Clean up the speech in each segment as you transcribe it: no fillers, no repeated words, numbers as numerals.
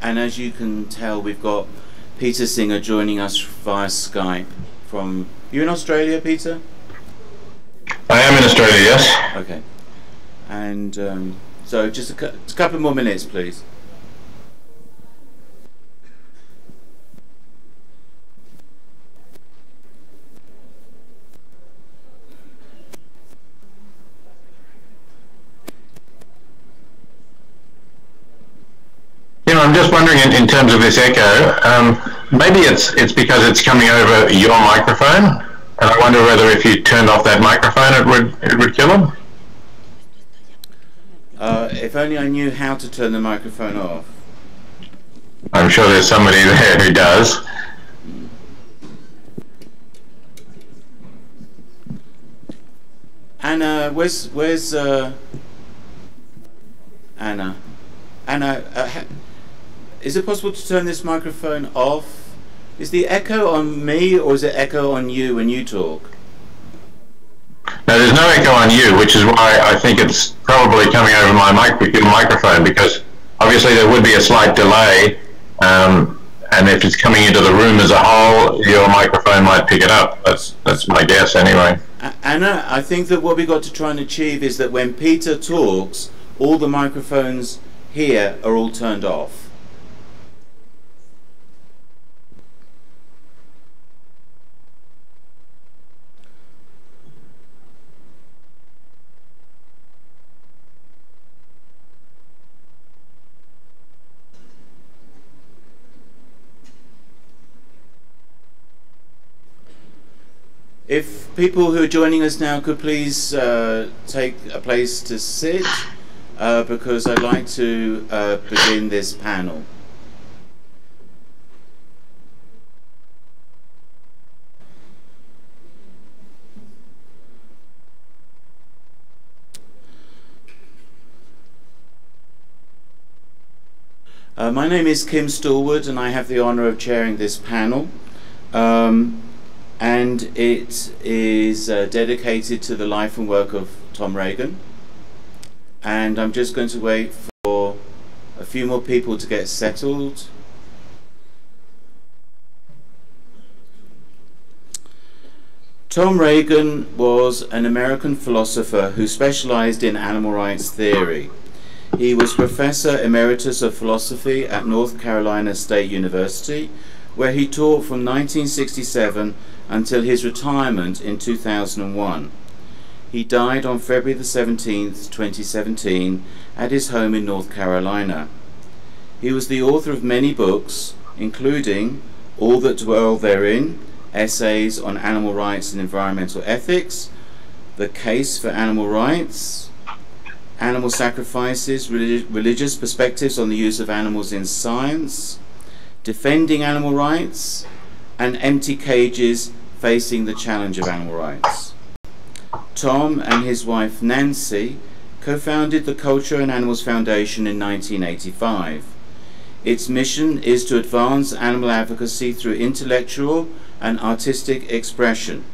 And as you can tell, we've got Peter Singer joining us via Skype from... You in Australia, Peter? I am in Australia, yes. Okay. And so just a couple more minutes, please. I'm just wondering, in terms of this echo, maybe it's because it's coming over your microphone, and I wonder whether if you turned off that microphone, it would kill them. If only I knew how to turn the microphone off. I'm sure there's somebody there who does. Anna, where's Anna? Anna, is it possible to turn this microphone off? Is the echo on me or is it echo on you when you talk? No, there's no echo on you, which is why I think it's probably coming over my microphone, because obviously there would be a slight delay, and if it's coming into the room as a whole, your microphone might pick it up. That's my guess anyway. Anna, I think that what we've got to try and achieve is that when Peter talks, all the microphones here are all turned off. If people who are joining us now could please take a place to sit, because I'd like to begin this panel. My name is Kim Stallwood and I have the honour of chairing this panel. And it is dedicated to the life and work of Tom Regan. And I'm just going to wait for a few more people to get settled. Tom Regan was an American philosopher who specialized in animal rights theory. He was Professor Emeritus of Philosophy at North Carolina State University, where he taught from 1967 until his retirement in 2001. He died on February the 17th, 2017, at his home in North Carolina. He was the author of many books, including All That Dwell Therein, Essays on Animal Rights and Environmental Ethics, The Case for Animal Rights, Animal Sacrifices, Religious Perspectives on the Use of Animals in Science, Defending Animal Rights, and Empty Cages, Facing the Challenge of Animal Rights. Tom and his wife Nancy co-founded the Culture and Animals Foundation in 1985. Its mission is to advance animal advocacy through intellectual and artistic expression.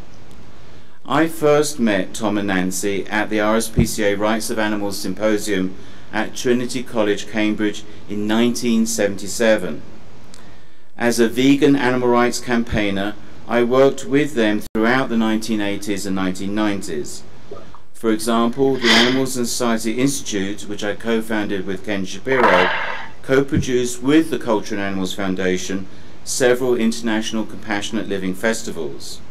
I first met Tom and Nancy at the RSPCA Rights of Animals Symposium at Trinity College, Cambridge in 1977. As a vegan animal rights campaigner, I worked with them throughout the 1980s and 1990s. For example, the Animals and Society Institute, which I co-founded with Ken Shapiro, co-produced with the Culture and Animals Foundation several international compassionate living festivals.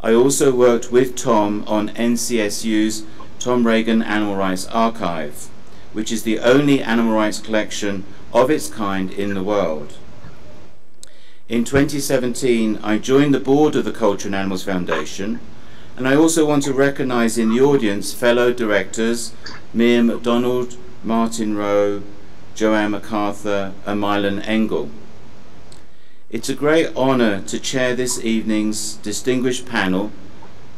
I also worked with Tom on NCSU's Tom Regan Animal Rights Archive, which is the only animal rights collection of its kind in the world. In 2017, I joined the board of the Culture and Animals Foundation, and I also want to recognize in the audience fellow directors Mia MacDonald, Martin Rowe, Joanne MacArthur, and Mylan Engel. It's a great honor to chair this evening's distinguished panel,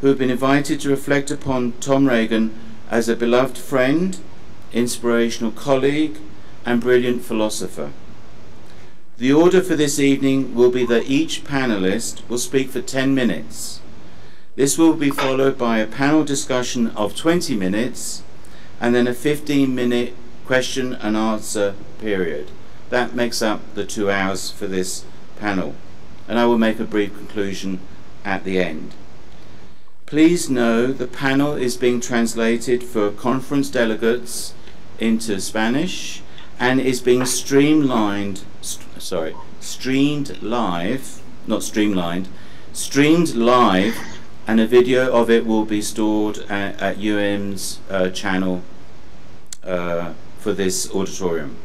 who have been invited to reflect upon Tom Regan as a beloved friend, inspirational colleague, and brilliant philosopher. The order for this evening will be that each panelist will speak for 10 minutes. This will be followed by a panel discussion of 20 minutes and then a 15-minute question and answer period. that makes up the 2 hours for this panel, and I will make a brief conclusion at the end. Please know the panel is being translated for conference delegates into Spanish and is being streamed live, and a video of it will be stored at UM's channel for this auditorium.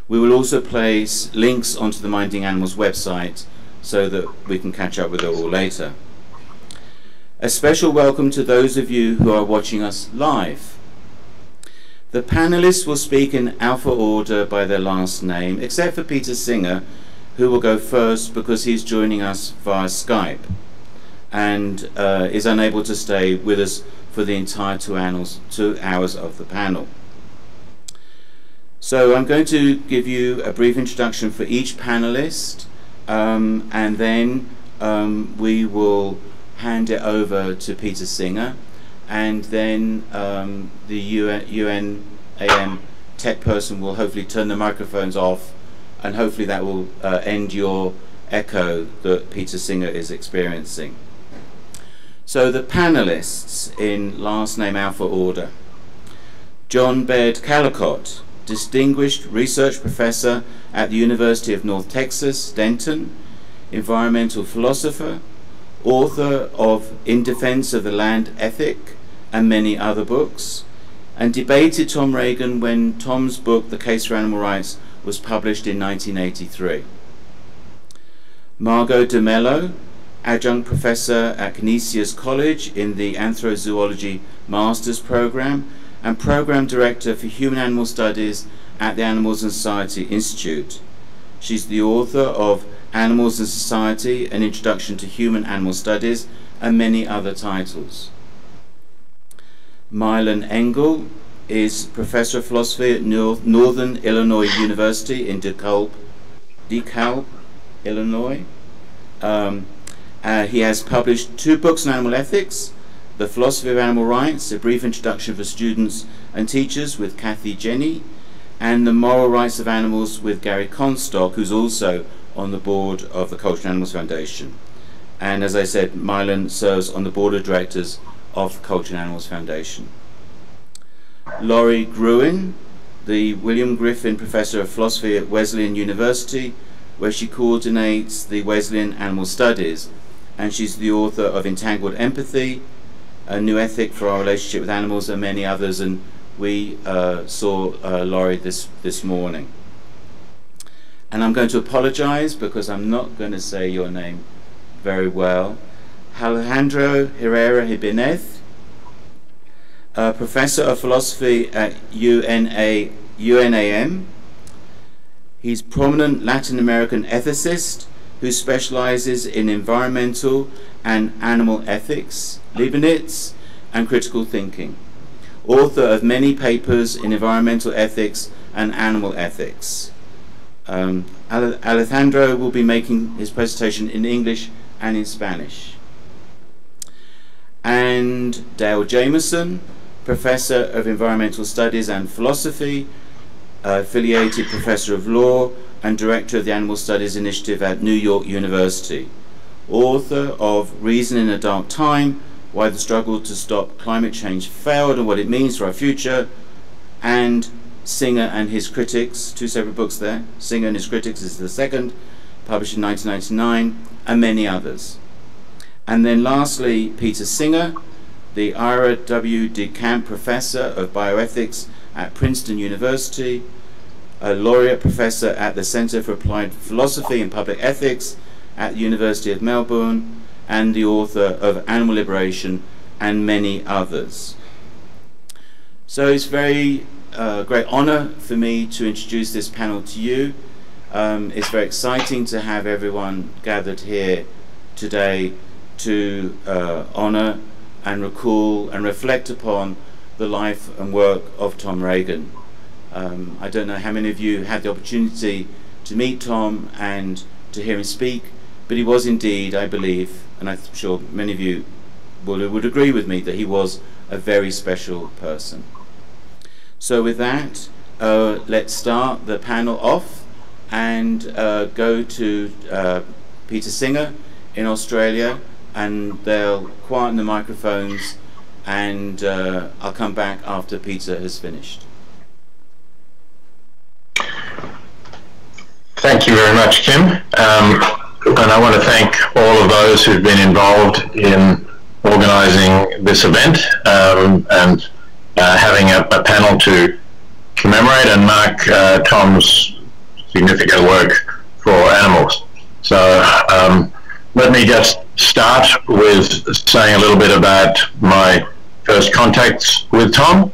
We will also place links onto the Minding Animals website so that we can catch up with it all later. A special welcome to those of you who are watching us live. The panelists will speak in alpha order by their last name, except for Peter Singer, who will go first because he's joining us via Skype and is unable to stay with us for the entire 2 hours of the panel. So I'm going to give you a brief introduction for each panelist, and then we will hand it over to Peter Singer, and then the UNAM tech person will hopefully turn the microphones off, and hopefully that will end your echo that Peter Singer is experiencing. So the panelists in last name alpha order: John Baird Callicott, Distinguished Research Professor at the University of North Texas, Denton, environmental philosopher, author of In Defense of the Land Ethic and many other books, and debated Tom Regan when Tom's book The Case for Animal Rights was published in 1983. Margot DeMello, adjunct professor at Canisius College in the Anthrozoology Master's Program and Program Director for Human Animal Studies at the Animals and Society Institute. She's the author of Animals and Society, An Introduction to Human Animal Studies, and many other titles. Mylan Engel is Professor of Philosophy at Northern Illinois University in DeKalb, Illinois. He has published 2 books on animal ethics: The Philosophy of Animal Rights, A Brief Introduction for Students and Teachers with Kathy Jenny, and The Moral Rights of Animals with Gary Comstock, who's also on the board of the Culture and Animals Foundation. And as I said, Mylan serves on the board of directors of the Culture and Animals Foundation. Laurie Gruen, the William Griffin Professor of Philosophy at Wesleyan University, where she coordinates the Wesleyan Animal Studies, and she's the author of Entangled Empathy, A New Ethic for Our Relationship with Animals, and many others, and we saw Laurie this morning. And I'm going to apologize because I'm not going to say your name very well. Alejandro Herrera Jimenez, Professor of Philosophy at UNAM. He's a prominent Latin American ethicist who specializes in environmental and animal ethics, Leibniz, and critical thinking. Author of many papers in environmental ethics and animal ethics. Alejandro will be making his presentation in English and in Spanish. And Dale Jamieson, Professor of Environmental Studies and Philosophy, affiliated Professor of Law and Director of the Animal Studies Initiative at New York University. Author of Reason in a Dark Time, Why the Struggle to Stop Climate Change Failed and What It Means for Our Future, and Singer and His Critics, 2 separate books there. Singer and His Critics is the second, published in 1999, and many others. And then lastly, Peter Singer, the Ira W. DeCamp Professor of Bioethics at Princeton University, a laureate professor at the Center for Applied Philosophy and Public Ethics at the University of Melbourne, and the author of Animal Liberation and many others. So it's very great honor for me to introduce this panel to you. It's very exciting to have everyone gathered here today to honor and recall and reflect upon the life and work of Tom Regan. I don't know how many of you had the opportunity to meet Tom and to hear him speak, but he was indeed, I believe, and I'm sure many of you would agree with me, that he was a very special person. So with that, let's start the panel off and go to Peter Singer in Australia, and they'll quieten the microphones, and I'll come back after Peter has finished. Thank you very much, Kim. And I want to thank all of those who've been involved in organising this event and having a panel to commemorate and mark Tom's significant work for animals. So let me just start with saying a little bit about my first contacts with Tom.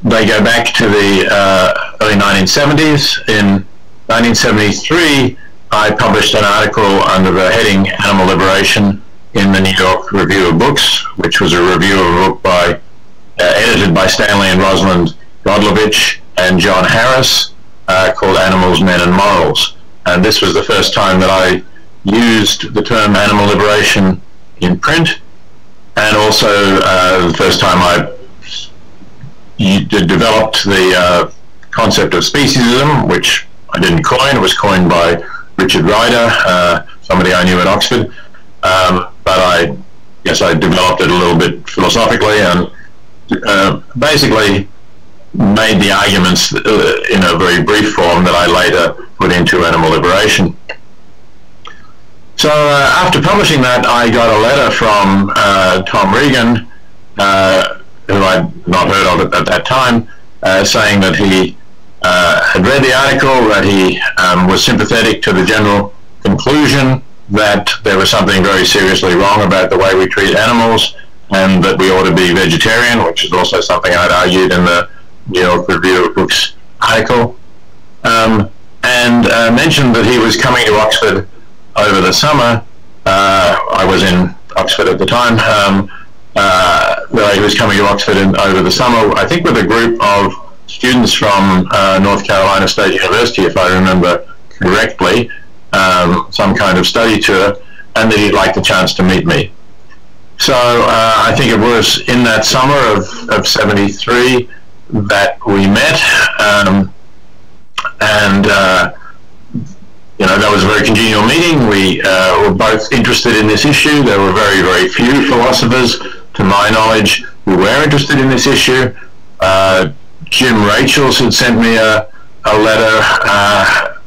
They go back to the early 1970s. In 1973, I published an article under the heading Animal Liberation in the New York Review of Books, which was a review of a book edited by Stanley and Rosalind Godlovich and John Harris, called Animals, Men and Morals. And this was the first time that I used the term animal liberation in print, and also the first time I developed the concept of speciesism, which I didn't coin. It was coined by Richard Ryder, somebody I knew at Oxford, but I guess I developed it a little bit philosophically and basically made the arguments in a very brief form that I later put into Animal Liberation. So after publishing that, I got a letter from Tom Regan, who I'd not heard of at that time, saying that he had read the article, that he was sympathetic to the general conclusion that there was something very seriously wrong about the way we treat animals, and that we ought to be vegetarian, which is also something I'd argued in the New York Review of Books article, and mentioned that he was coming to Oxford over the summer. I was in Oxford at the time. He was coming to Oxford over the summer, I think with a group of students from North Carolina State University, if I remember correctly, some kind of study tour, and that he'd like the chance to meet me. So I think it was in that summer of 73 that we met, and that was a very congenial meeting. We were both interested in this issue. There were very, very few philosophers, to my knowledge, who were interested in this issue. Jim Rachels had sent me a letter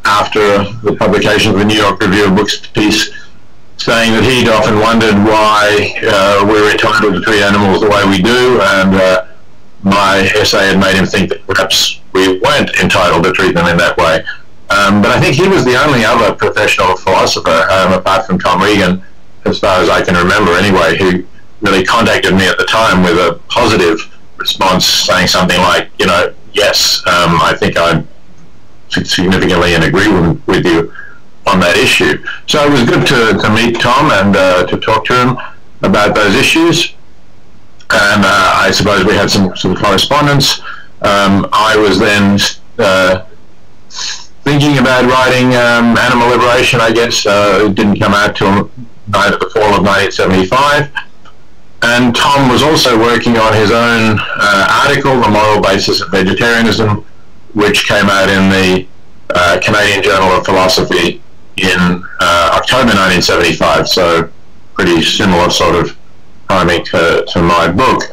after the publication of the New York Review of Books piece, saying that he'd often wondered why we were entitled to treat animals the way we do, and my essay had made him think that perhaps we weren't entitled to treat them in that way. But I think he was the only other professional philosopher, apart from Tom Regan, as far as I can remember anyway, who really contacted me at the time with a positive response, saying something like, yes, I think I'm significantly in agreement with you on that issue. So it was good to meet Tom and to talk to him about those issues. And I suppose we had some correspondence. I was then thinking about writing Animal Liberation, I guess. It didn't come out till the fall of 1975. And Tom was also working on his own article, The Moral Basis of Vegetarianism, which came out in the Canadian Journal of Philosophy in October 1975, so pretty similar sort of timing to my book.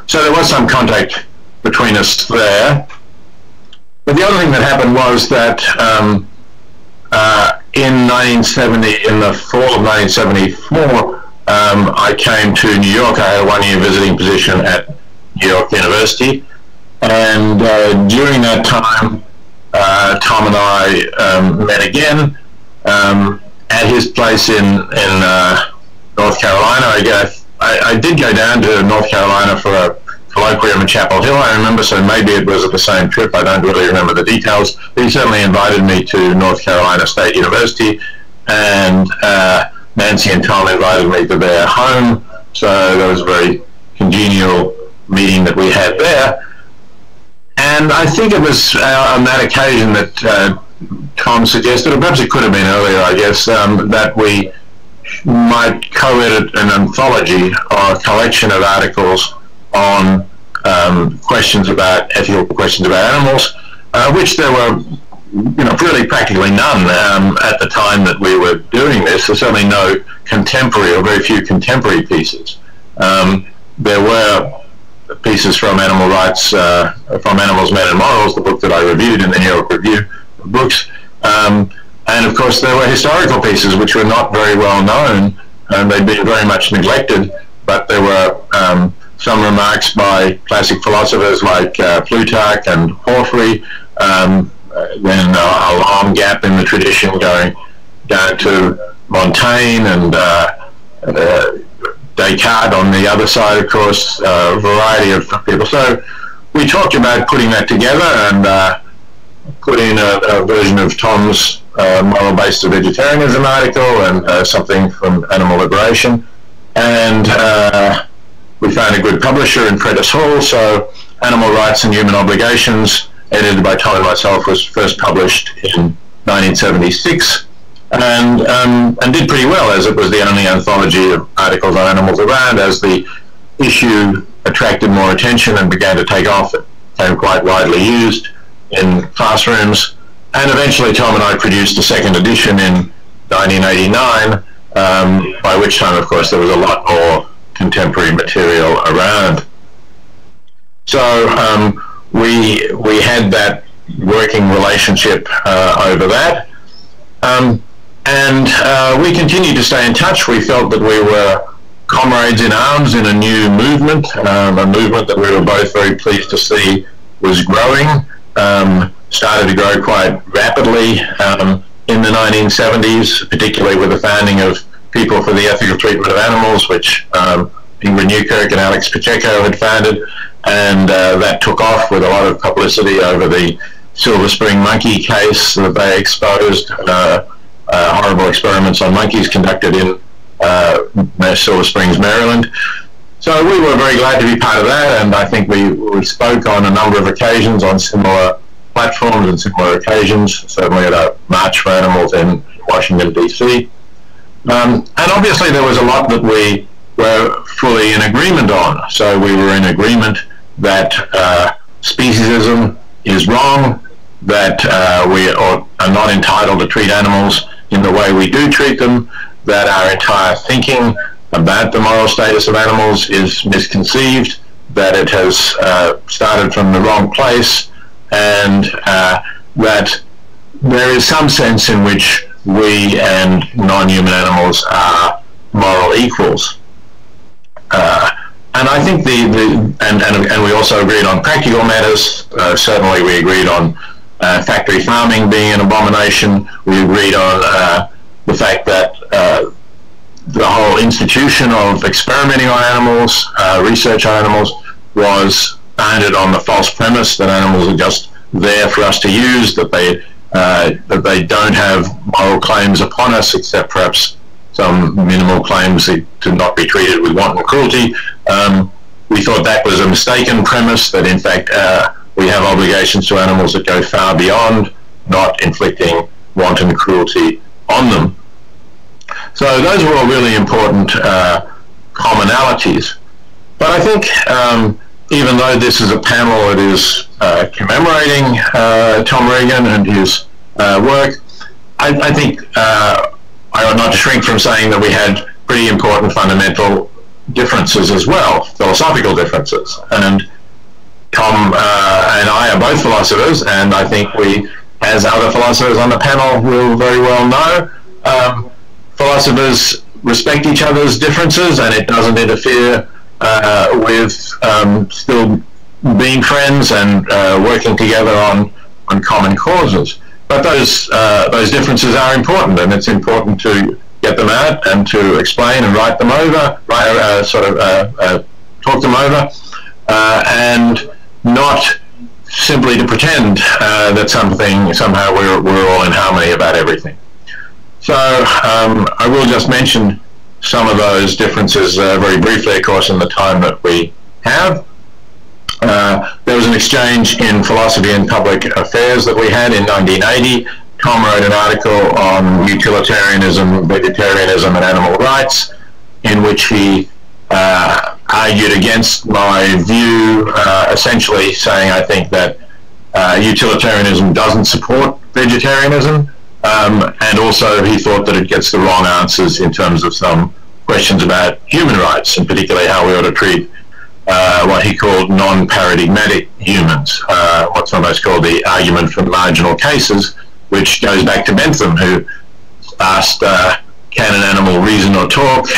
So there was some contact between us there. But the other thing that happened was that in the fall of 1974, I came to New York. I had a one-year visiting position at New York University, and during that time, Tom and I met again at his place in North Carolina. I did go down to North Carolina for a colloquium in Chapel Hill, I remember, so maybe it was at the same trip. I don't really remember the details. He certainly invited me to North Carolina State University, and Nancy and Tom invited me to their home, so there was a very congenial meeting that we had there. And I think it was on that occasion that Tom suggested, or perhaps it could have been earlier, I guess, that we might co-edit an anthology or a collection of articles on questions about ethical questions about animals, which there were, really practically none at the time that we were doing this. There's certainly no contemporary, or very few contemporary pieces. There were pieces from Animal Rights, from Animals, Men and Morals, the book that I reviewed in the New York Review of Books. And of course there were historical pieces which were not very well known, and they'd been very much neglected, but there were some remarks by classic philosophers like Plutarch and Porphyry, then a long gap in the tradition going down to Montaigne and Descartes on the other side, of course, a variety of people. So we talked about putting that together and put in a version of Tom's Moral-Based Vegetarianism article and something from Animal Liberation. And we found a good publisher in Prentice Hall, so Animal Rights and Human Obligations, edited by Tom and myself, was first published in 1976, and did pretty well, as it was the only anthology of articles on animals around. As the issue attracted more attention and began to take off, it became quite widely used in classrooms, and eventually Tom and I produced a second edition in 1989, by which time, of course, there was a lot more contemporary material around. So we had that working relationship over that, and we continued to stay in touch. We felt that we were comrades in arms in a new movement, a movement that we were both very pleased to see was growing, started to grow quite rapidly in the 1970s, particularly with the founding of People for the Ethical Treatment of Animals, which Ingrid Newkirk and Alex Pacheco had founded, and that took off with a lot of publicity over the Silver Spring monkey case that they exposed, horrible experiments on monkeys conducted in Silver Springs, Maryland. So we were very glad to be part of that, and I think we spoke on a number of occasions on similar platforms and similar occasions, certainly at a March for Animals in Washington, D.C. And obviously there was a lot that we were fully in agreement on. So we were in agreement that speciesism is wrong, that we are not entitled to treat animals in the way we do treat them, that our entire thinking about the moral status of animals is misconceived, that it has started from the wrong place, and that there is some sense in which we and non-human animals are moral equals. And I think and we also agreed on practical matters. Certainly we agreed on factory farming being an abomination. We agreed on the fact that the whole institution of experimenting on animals, research on animals, was founded on the false premise that animals are just there for us to use, that they don't have moral claims upon us, except perhaps some minimal claims to not be treated with wanton cruelty. We thought that was a mistaken premise, that in fact we have obligations to animals that go far beyond not inflicting wanton cruelty on them. So those were all really important commonalities. But I think even though this is a panel that is commemorating Tom Regan and his work, I think I ought not to shrink from saying that we had pretty important fundamental differences as well, philosophical differences. And Tom and I are both philosophers, and I think we, as other philosophers on the panel will very well know, philosophers respect each other's differences, and it doesn't interfere with still being friends and working together on common causes. But those differences are important, and it's important to get them out and to explain and write them over, talk them over, and not simply to pretend that somehow we're all in harmony about everything. So I will just mention some of those differences very briefly, of course, in the time that we have. There was an exchange in Philosophy and Public Affairs that we had in 1980. Tom wrote an article on utilitarianism, vegetarianism, and animal rights, in which he argued against my view, essentially saying I think that utilitarianism doesn't support vegetarianism, and also he thought that it gets the wrong answers in terms of some questions about human rights, and particularly how we ought to treat what he called non-paradigmatic humans, what's sometimes called the argument from marginal cases, which goes back to Bentham, who asked, can an animal reason or talk?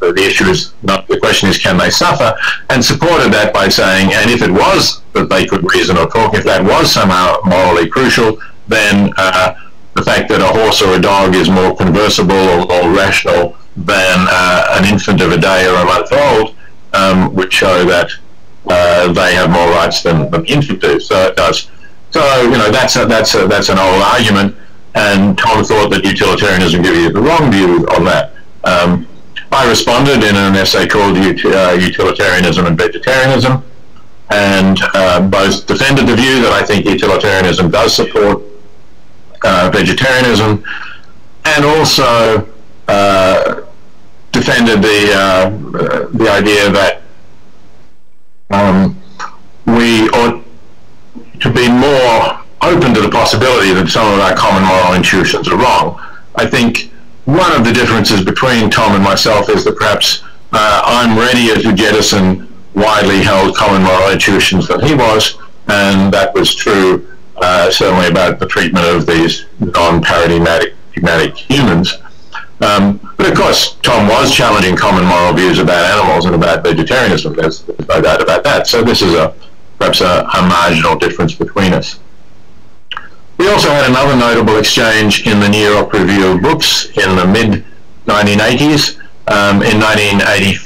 The issue is not, the question is, can they suffer? And supported that by saying, and if it was that they could reason or talk, if that was somehow morally crucial, then the fact that a horse or a dog is more conversable or more rational than an infant of a day or a month old would show that they have more rights than the infant do. So it does. So, you know, that's an old argument, and Tom thought that utilitarianism gives you the wrong view on that. I responded in an essay called Utilitarianism and Vegetarianism, and both defended the view that I think utilitarianism does support vegetarianism, and also defended the idea that we ought to be more open to the possibility that some of our common moral intuitions are wrong. I think one of the differences between Tom and myself is that perhaps I'm readier to jettison widely held common moral intuitions than he was, and that was true certainly about the treatment of these non-paradigmatic humans. But of course, Tom was challenging common moral views about animals and about vegetarianism. There's no doubt about that. So this is perhaps a marginal difference between us. We also had another notable exchange in the New York Review of Books in the mid-1980s. In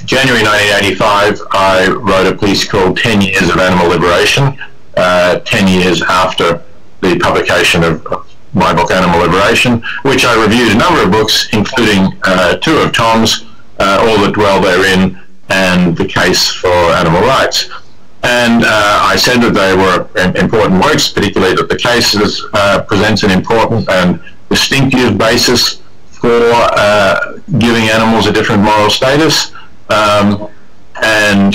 January 1985, I wrote a piece called 10 Years of Animal Liberation, 10 years after the publication of my book Animal Liberation, which I reviewed a number of books, including two of Tom's, All That Dwell Therein and The Case for Animal Rights. And I said that they were important works, particularly that The Case presents an important and distinctive basis for giving animals a different moral status, and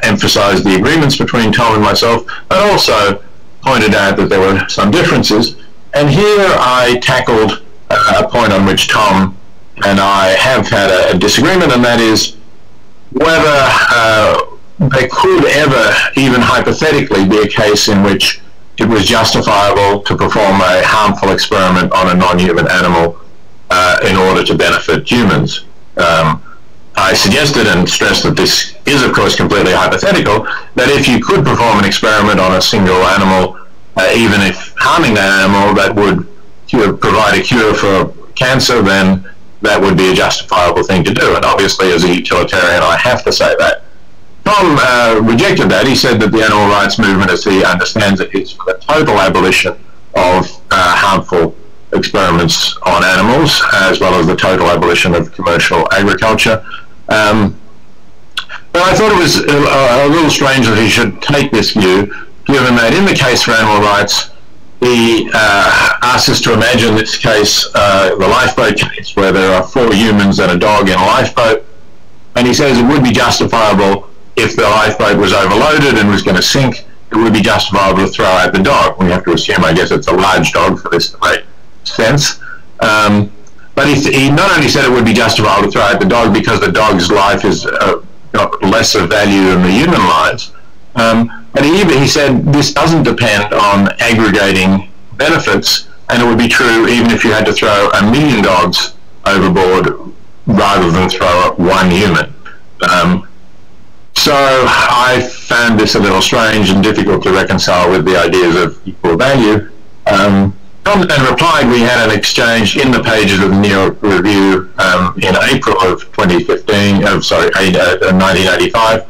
emphasized the agreements between Tom and myself, but also pointed out that there were some differences. And here I tackled a point on which Tom and I have had a disagreement, and that is whether there could ever, even hypothetically, be a case in which it was justifiable to perform a harmful experiment on a non-human animal in order to benefit humans. I suggested and stressed that this is, of course, completely hypothetical, that if you could perform an experiment on a single animal, even if harming that animal, that would provide a cure for cancer, then that would be a justifiable thing to do. And obviously, as a utilitarian, I have to say that. Tom rejected that. He said that the animal rights movement, as he understands it, is for the total abolition of harmful experiments on animals, as well as the total abolition of commercial agriculture. But I thought it was a little strange that he should take this view, given that in the Case for Animal Rights, he asks us to imagine this case, the lifeboat case, where there are 4 humans and a dog in a lifeboat, and he says it would be justifiable if the lifeboat was overloaded and was going to sink. It would be justifiable to throw out the dog. We have to assume, I guess, it's a large dog for this to make sense. But he not only said it would be justifiable to throw out the dog because the dog's life is got lesser value than the human lives, but he said this doesn't depend on aggregating benefits, and it would be true even if you had to throw 1 million dogs overboard rather than throw 1 human. So I found this a little strange and difficult to reconcile with the ideas of equal value. Tom then replied. We had an exchange in the pages of the New York Review in April of 1985,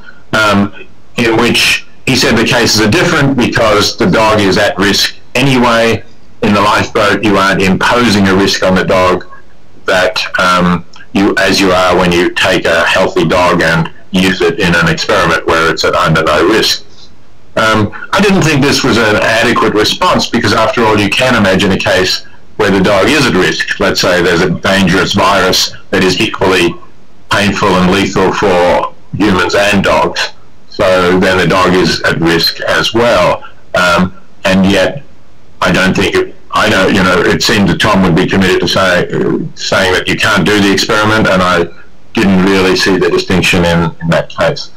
in which he said the cases are different because the dog is at risk anyway. In the lifeboat, you aren't imposing a risk on the dog that as you are when you take a healthy dog and use it in an experiment where it's under no risk. I didn't think this was an adequate response because, after all, you can imagine a case where the dog is at risk. Let's say there's a dangerous virus that is equally painful and lethal for humans and dogs. So then the dog is at risk as well. And yet, I don't think it seemed that Tom would be committed to saying that you can't do the experiment, and I didn't really see the distinction in that case.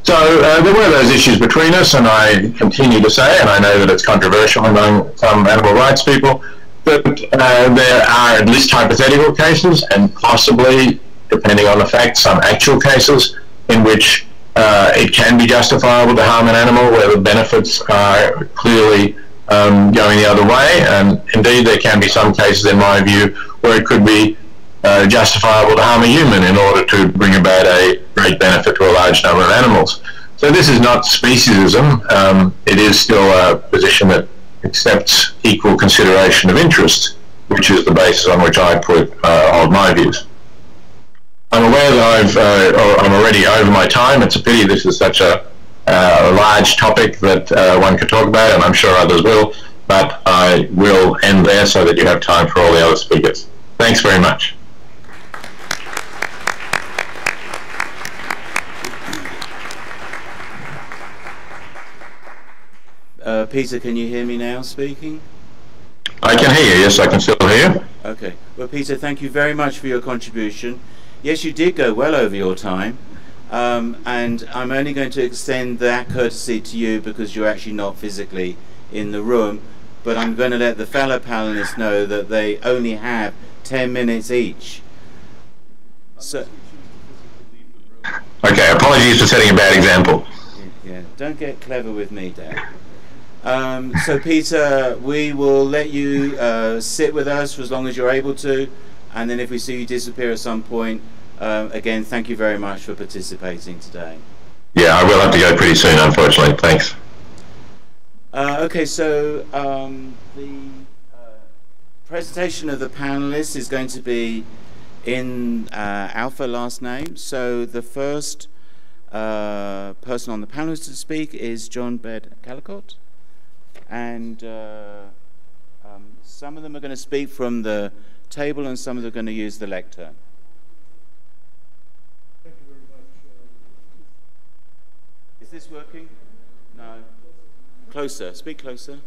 So there were those issues between us, and I continue to say, and I know that it's controversial among some animal rights people, that there are at least hypothetical cases, and possibly, depending on the facts, some actual cases in which it can be justifiable to harm an animal where the benefits are clearly going the other way. And indeed, there can be some cases, in my view, where it could be justifiable to harm a human in order to bring about a great benefit to a large number of animals. So this is not speciesism. It is still a position that accepts equal consideration of interest, which is the basis on which I hold my views. I'm aware that I'm already over my time. It's a pity this is such a large topic that one could talk about, and I'm sure others will, but I will end there so that you have time for all the other speakers. Thanks very much. Peter, can you hear me now speaking? I can hear you, yes, I can still hear you. Okay. Well, Peter, thank you very much for your contribution. Yes, you did go well over your time, and I'm only going to extend that courtesy to you because you're actually not physically in the room, but I'm going to let the fellow panelists know that they only have 10 minutes each. So, okay, apologies for setting a bad example. Yeah, don't get clever with me, Dad. So Peter, we will let you sit with us for as long as you're able to, and then if we see you disappear at some point, again, thank you very much for participating today. Yeah, I will have to go pretty soon, unfortunately. Thanks. Okay, so the presentation of the panelists is going to be in alpha last name. So the first person on the panel to speak is John Bed Callicott. And some of them are going to speak from the table and some of them are going to use the lectern. Thank you very much. Is this working? No. Closer. Speak closer.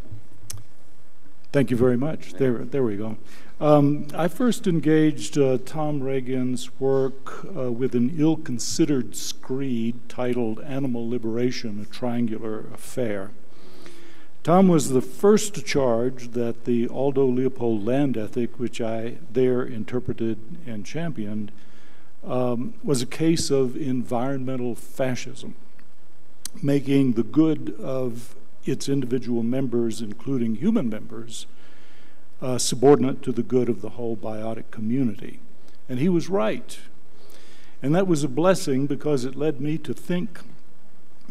Thank you very much. There we go. I first engaged Tom Regan's work with an ill-considered screed titled Animal Liberation, a Triangular Affair. Tom was the first to charge that the Aldo Leopold land ethic, which I there interpreted and championed, was a case of environmental fascism, making the good of its individual members, including human members, subordinate to the good of the whole biotic community. And he was right. And that was a blessing because it led me to think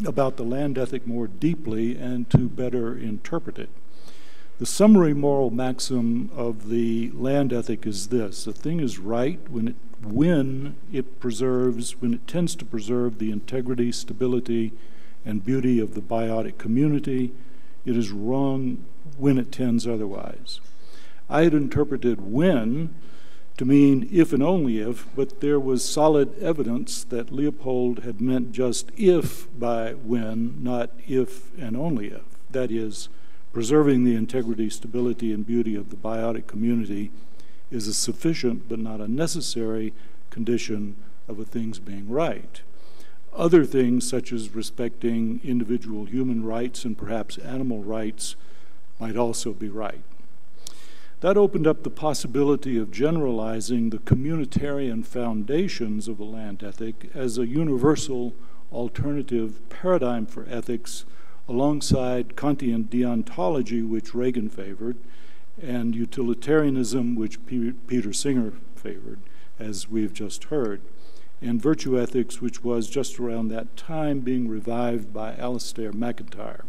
about the land ethic more deeply and to better interpret it. The summary moral maxim of the land ethic is this: a thing is right when it tends to preserve the integrity, stability, and beauty of the biotic community. It is wrong when it tends otherwise. I had interpreted when to mean if and only if, but there was solid evidence that Leopold had meant just if by when, not if and only if. That is, preserving the integrity, stability, and beauty of the biotic community is a sufficient but not a necessary condition of a thing's being right. Other things, such as respecting individual human rights and perhaps animal rights, might also be right. That opened up the possibility of generalizing the communitarian foundations of the land ethic as a universal alternative paradigm for ethics alongside Kantian deontology, which Regan favored, and utilitarianism, which Peter Singer favored, as we've just heard, and virtue ethics, which was just around that time being revived by Alistair MacIntyre.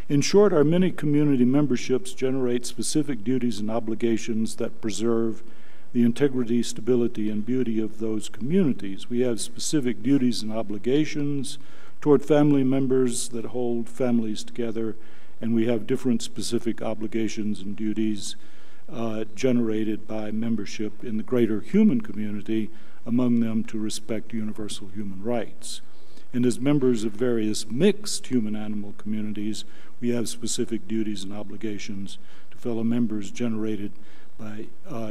In short, our many community memberships generate specific duties and obligations that preserve the integrity, stability, and beauty of those communities. We have specific duties and obligations toward family members that hold families together, and we have different specific obligations and duties generated by membership in the greater human community among them to respect universal human rights. And as members of various mixed human-animal communities, we have specific duties and obligations to fellow members generated by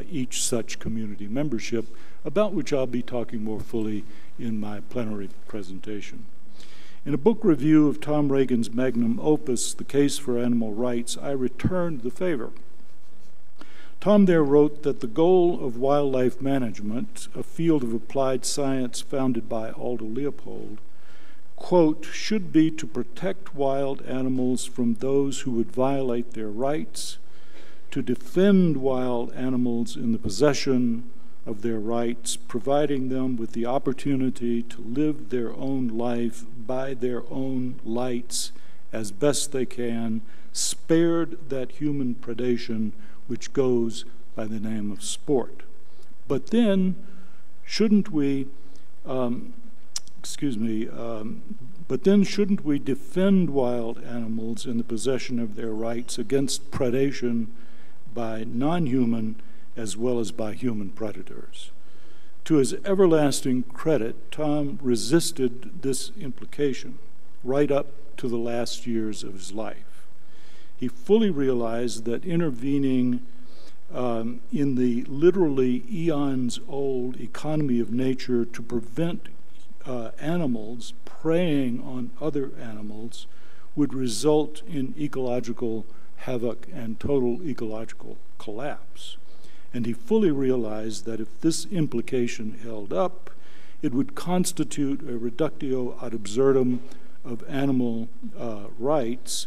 each such community membership, about which I'll be talking more fully in my plenary presentation. In a book review of Tom Regan's magnum opus, The Case for Animal Rights, I returned the favor. Tom there wrote that the goal of wildlife management, a field of applied science founded by Aldo Leopold, quote, should be to protect wild animals from those who would violate their rights, to defend wild animals in the possession of their rights, providing them with the opportunity to live their own life by their own lights as best they can, spared that human predation which goes by the name of sport. But then, shouldn't we, but then shouldn't we defend wild animals in the possession of their rights against predation by non-human as well as by human predators? To his everlasting credit, Tom resisted this implication right up to the last years of his life. He fully realized that intervening in the literally eons-old economy of nature to prevent animals preying on other animals would result in ecological havoc and total ecological collapse. And he fully realized that if this implication held up, it would constitute a reductio ad absurdum of animal rights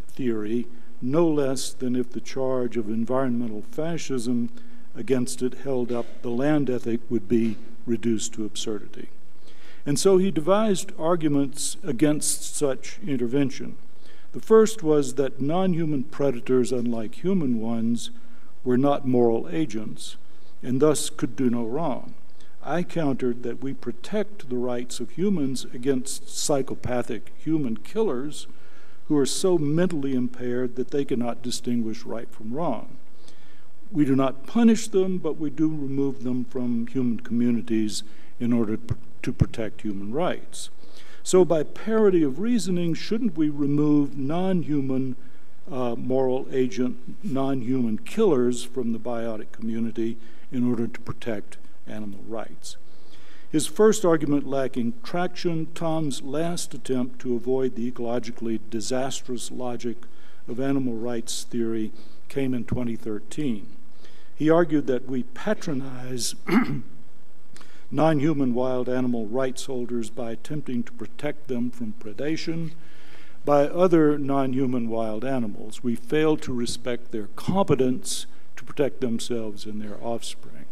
theory, no less than if the charge of environmental fascism against it held up, the land ethic would be reduced to absurdity. And so he devised arguments against such intervention. The first was that non-human predators, unlike human ones, were not moral agents and thus could do no wrong. I countered that we protect the rights of humans against psychopathic human killers who are so mentally impaired that they cannot distinguish right from wrong. We do not punish them, but we do remove them from human communities in order to protect human rights. So by parity of reasoning, shouldn't we remove non-human moral agent, non-human killers from the biotic community in order to protect animal rights? His first argument lacking traction, Tom's last attempt to avoid the ecologically disastrous logic of animal rights theory came in 2013. He argued that we patronize non-human wild animal rights holders by attempting to protect them from predation by other non-human wild animals. We fail to respect their competence to protect themselves and their offspring.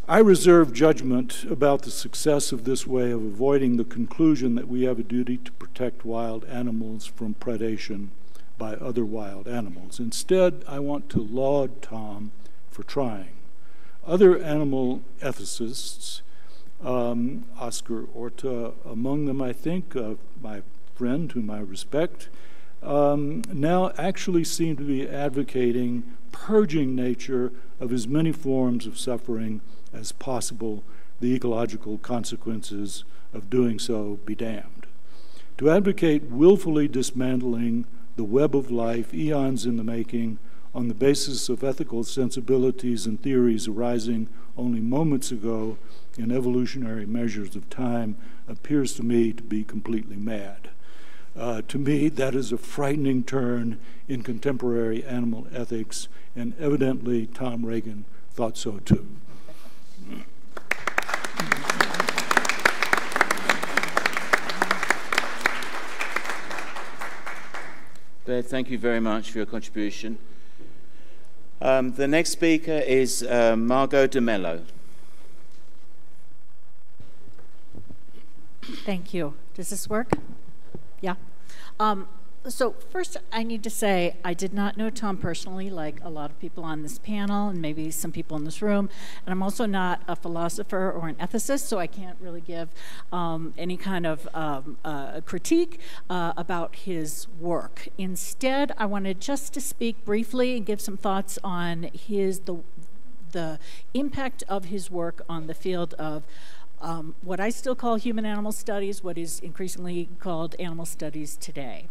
I reserve judgment about the success of this way of avoiding the conclusion that we have a duty to protect wild animals from predation by other wild animals. Instead, I want to laud Tom for trying. Other animal ethicists, Oscar Orta among them, I think, my friend whom I respect, now actually seem to be advocating purging nature of as many forms of suffering as possible, the ecological consequences of doing so be damned. To advocate willfully dismantling the web of life, eons in the making, on the basis of ethical sensibilities and theories arising only moments ago in evolutionary measures of time, appears to me to be completely mad. To me, that is a frightening turn in contemporary animal ethics, and evidently Tom Regan thought so too. Thank you very much for your contribution. The next speaker is Margot DeMello. Thank you. Does this work? Yeah. So first, I need to say I did not know Tom personally, like a lot of people on this panel and maybe some people in this room. And I'm also not a philosopher or an ethicist, so I can't really give any kind of critique about his work. Instead, I wanted just to speak briefly and give some thoughts on the impact of his work on the field of what I still call human-animal studies, what is increasingly called animal studies today.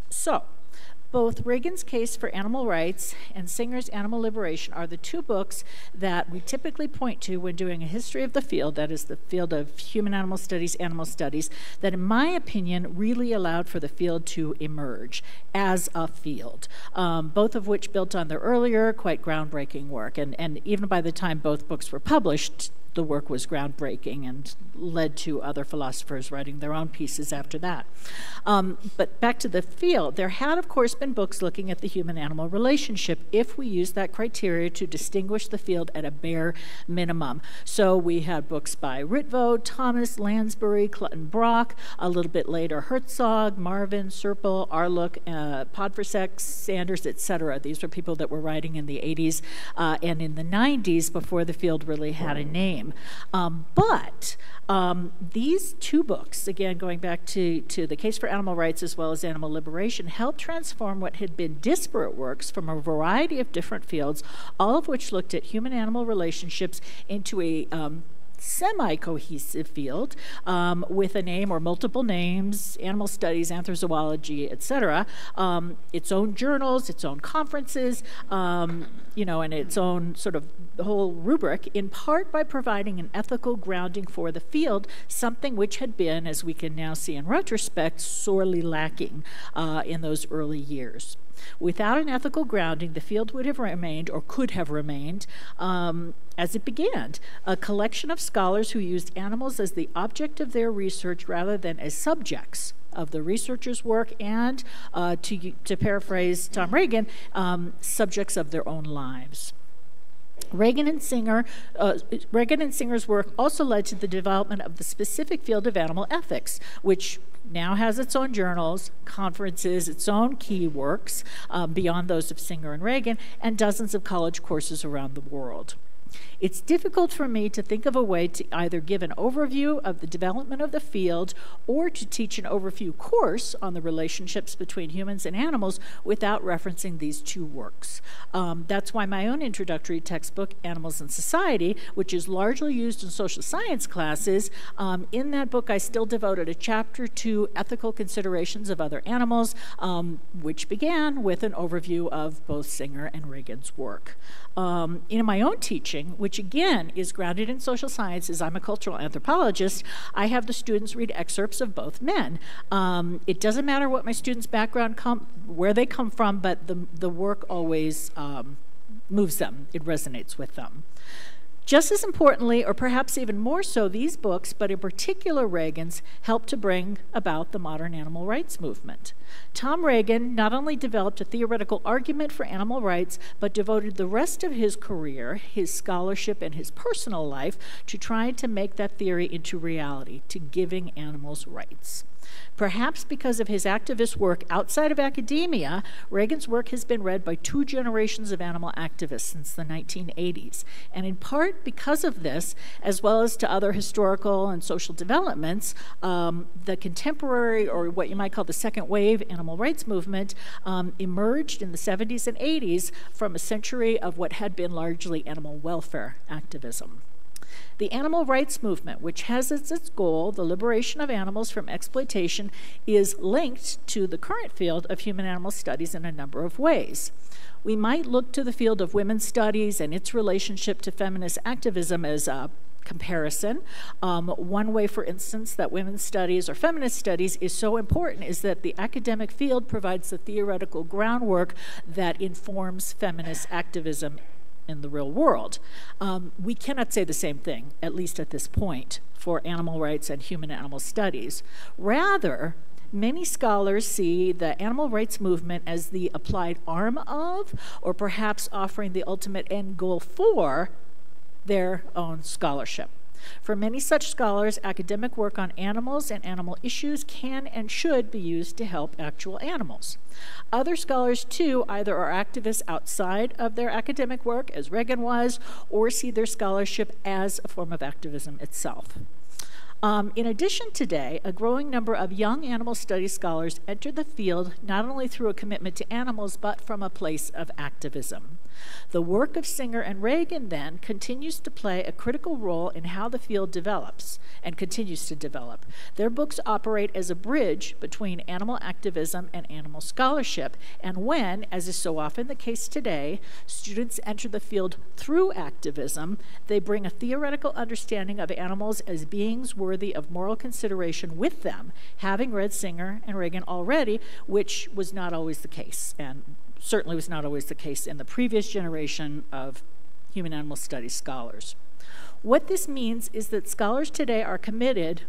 So, both Regan's Case for Animal Rights and Singer's Animal Liberation are the two books that we typically point to when doing a history of the field, that is the field of human-animal studies, animal studies, that in my opinion really allowed for the field to emerge as a field, both of which built on their earlier, quite groundbreaking work. And even by the time both books were published, the work was groundbreaking and led to other philosophers writing their own pieces after that. But back to the field, there had, of course, been books looking at the human-animal relationship if we use that criteria to distinguish the field at a bare minimum. So we had books by Ritvo, Thomas, Lansbury, Clutton-Brock, a little bit later Herzog, Marvin, Serpel, Arluck, Podvrsek, Sanders, etc. These were people that were writing in the 80s and in the 90s before the field really had a name. But these two books, again going back to the Case for Animal Rights as well as Animal Liberation, helped transform what had been disparate works from a variety of different fields, all of which looked at human-animal relationships, into a semi-cohesive field with a name or multiple names, animal studies, anthrozoology, etc., its own journals, its own conferences, you know, and its own sort of whole rubric, in part by providing an ethical grounding for the field, something which had been, as we can now see in retrospect, sorely lacking in those early years. Without an ethical grounding, the field would have remained, or could have remained, as it began, a collection of scholars who used animals as the object of their research rather than as subjects of the researcher's work, and, to paraphrase Tom Regan, subjects of their own lives. Regan and Singer's work also led to the development of the specific field of animal ethics, which now has its own journals, conferences, its own key works, beyond those of Singer and Regan, and dozens of college courses around the world. It's difficult for me to think of a way to either give an overview of the development of the field or to teach an overview course on the relationships between humans and animals without referencing these two works. That's why my own introductory textbook, Animals and Society, which is largely used in social science classes, in that book I still devoted a chapter to ethical considerations of other animals, which began with an overview of both Singer and Regan's work. In my own teaching, which again is grounded in social sciences, I'm a cultural anthropologist, I have the students read excerpts of both men. It doesn't matter what my students' background, where they come from, but the work always moves them, it resonates with them. Just as importantly, or perhaps even more so, these books, but in particular Regan's, helped to bring about the modern animal rights movement. Tom Regan not only developed a theoretical argument for animal rights, but devoted the rest of his career, his scholarship, and his personal life to trying to make that theory into reality, to giving animals rights. Perhaps because of his activist work outside of academia, Regan's work has been read by 2 generations of animal activists since the 1980s. And in part because of this, as well as to other historical and social developments, the contemporary, or what you might call the second wave animal rights movement, emerged in the 70s and 80s from a century of what had been largely animal welfare activism. The animal rights movement, which has as its goal the liberation of animals from exploitation, is linked to the current field of human-animal studies in a number of ways. We might look to the field of women's studies and its relationship to feminist activism as a comparison. One way, for instance, that women's studies or feminist studies is so important is that the academic field provides the theoretical groundwork that informs feminist activism in the real world. We cannot say the same thing, at least at this point, for animal rights and human-animal studies. Rather, many scholars see the animal rights movement as the applied arm of, or perhaps offering the ultimate end goal for, their own scholarship. For many such scholars, academic work on animals and animal issues can and should be used to help actual animals. Other scholars, too, either are activists outside of their academic work, as Regan was, or see their scholarship as a form of activism itself. In addition, today, a growing number of young animal studies scholars enter the field not only through a commitment to animals, but from a place of activism. The work of Singer and Regan, then, continues to play a critical role in how the field develops and continues to develop. Their books operate as a bridge between animal activism and animal scholarship, and when, as is so often the case today, students enter the field through activism, they bring a theoretical understanding of animals as beings worthy of moral consideration with them, having read Singer and Regan already, which was not always the case, and certainly was not always the case in the previous generation of human animal studies scholars. What this means is that scholars today are committed,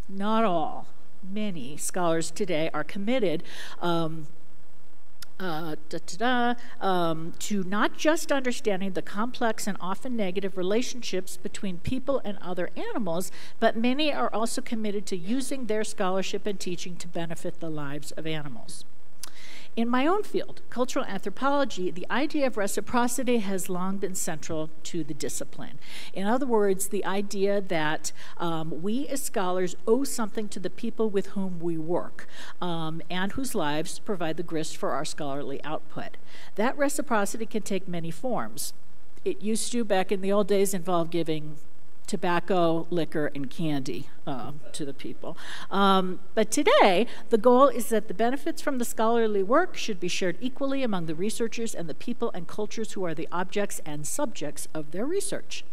not all, many scholars today are committed to not just understanding the complex and often negative relationships between people and other animals, but many are also committed to using their scholarship and teaching to benefit the lives of animals. In my own field, cultural anthropology, the idea of reciprocity has long been central to the discipline. In other words, the idea that we as scholars owe something to the people with whom we work and whose lives provide the grist for our scholarly output. That reciprocity can take many forms. It used to, back in the old days, involve giving tobacco, liquor, and candy to the people. But today, the goal is that the benefits from the scholarly work should be shared equally among the researchers and the people and cultures who are the objects and subjects of their research.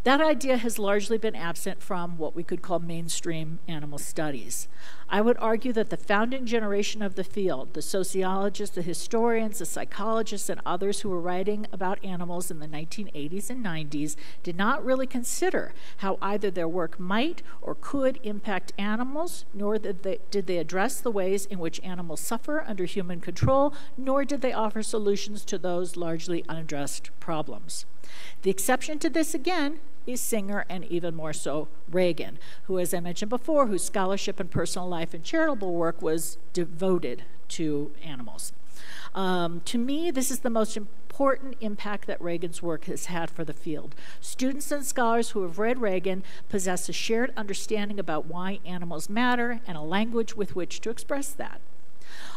That idea has largely been absent from what we could call mainstream animal studies. I would argue that the founding generation of the field, the sociologists, the historians, the psychologists, and others who were writing about animals in the 1980s and 90s did not really consider how either their work might or could impact animals, nor did they address the ways in which animals suffer under human control, nor did they offer solutions to those largely unaddressed problems. The exception to this, again, is Singer and even more so Regan, who, as I mentioned before, whose scholarship and personal life and charitable work was devoted to animals. To me, this is the most important impact that Regan's work has had for the field. Students and scholars who have read Regan possess a shared understanding about why animals matter and a language with which to express that.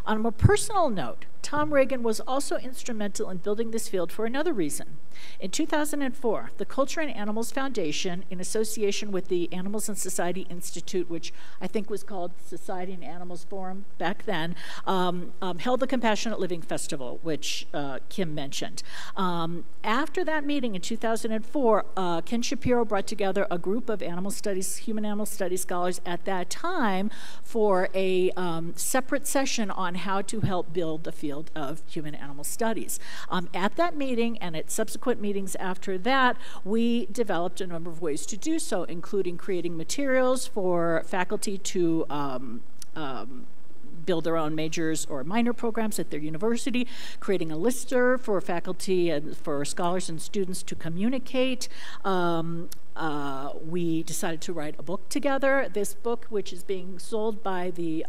On a more personal note, Tom Regan was also instrumental in building this field for another reason. In 2004, the Culture and Animals Foundation, in association with the Animals and Society Institute, which I think was called Society and Animals Forum back then, held the Compassionate Living Festival, which Kim mentioned. After that meeting in 2004, Ken Shapiro brought together a group of animal studies, human animal studies scholars at that time for a separate session on how to help build the field of human animal studies. At that meeting and at subsequent meetings after that, we developed a number of ways to do so, including creating materials for faculty to build their own majors or minor programs at their university, creating a listserv for faculty and for scholars and students to communicate. We decided to write a book together. This book, which is being sold by the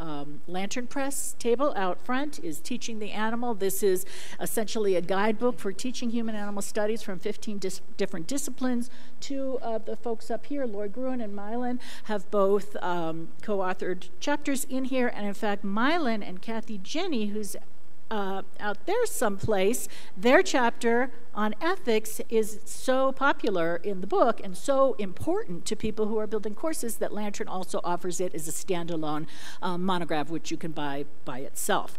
Lantern Press table out front, is Teaching the Animal. This is essentially a guidebook for teaching human animal studies from 15 different disciplines. Two of the folks up here, Lloyd Gruen and Mylan, have both co-authored chapters in here, and in fact, Mylan and Kathy Jenny, who's out there someplace, their chapter on ethics is so popular in the book and so important to people who are building courses that Lantern also offers it as a standalone monograph, which you can buy by itself.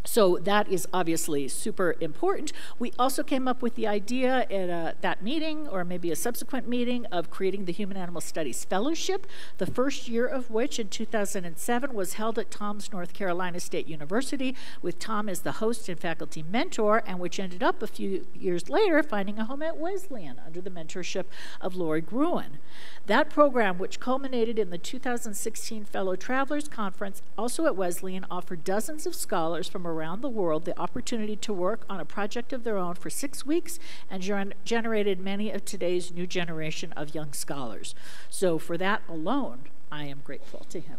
So that is obviously super important. We also came up with the idea at that meeting, or maybe a subsequent meeting, of creating the Human Animal Studies Fellowship, the first year of which in 2007 was held at Tom's North Carolina State University, with Tom as the host and faculty mentor, and which ended up a few years later finding a home at Wesleyan under the mentorship of Lloyd Gruen. That program, which culminated in the 2016 Fellow Travelers Conference, also at Wesleyan, offered dozens of scholars from around the world the opportunity to work on a project of their own for 6 weeks and generated many of today's new generation of young scholars. So for that alone, I am grateful to him.